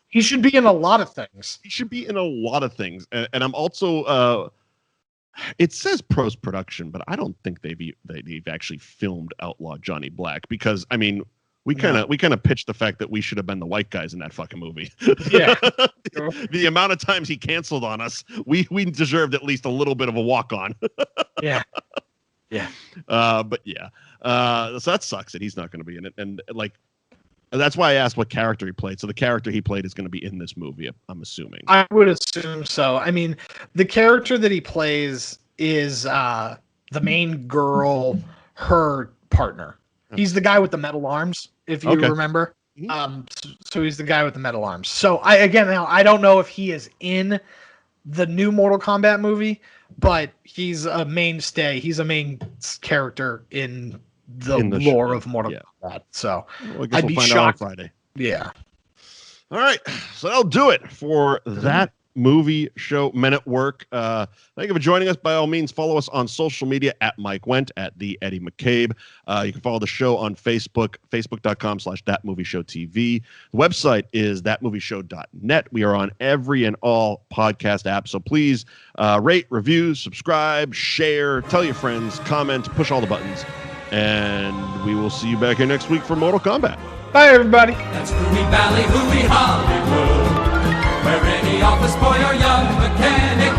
he should be in a lot of things. He should be in a lot of things. And I'm also. It says post production, but I don't think they've actually filmed Outlaw Johnny Black because I mean. We kind of pitched the fact that we should have been the white guys in that fucking movie. Yeah. The amount of times he canceled on us, we deserved at least a little bit of a walk on. Yeah. Yeah. But yeah. So that sucks that he's not going to be in it. And like, that's why I asked what character he played. So the character he played is going to be in this movie, I'm assuming. I would assume so. I mean, the character that he plays is the main girl, her partner. He's the guy with the metal arms, if you remember. So he's the guy with the metal arms. So I don't know if he is in the new Mortal Kombat movie, but he's a mainstay. He's a main character in the lore of Mortal Kombat. So I'd be shocked on Friday. Yeah. All right. So that'll do it for that movie show Men at Work. Thank you for joining us. By all means, follow us on social media at Mike Wendt, at the Eddie McCabe. You can follow the show on Facebook, facebook.com/thatmovieshowtv. The website is thatmovieshow.net. We are on every and all podcast apps. So please rate, review, subscribe, share, tell your friends, comment, push all the buttons. And we will see you back here next week for Mortal Kombat. Bye, everybody. That's Hooey Valley, Hooey Hollywood, where any office boy or young mechanic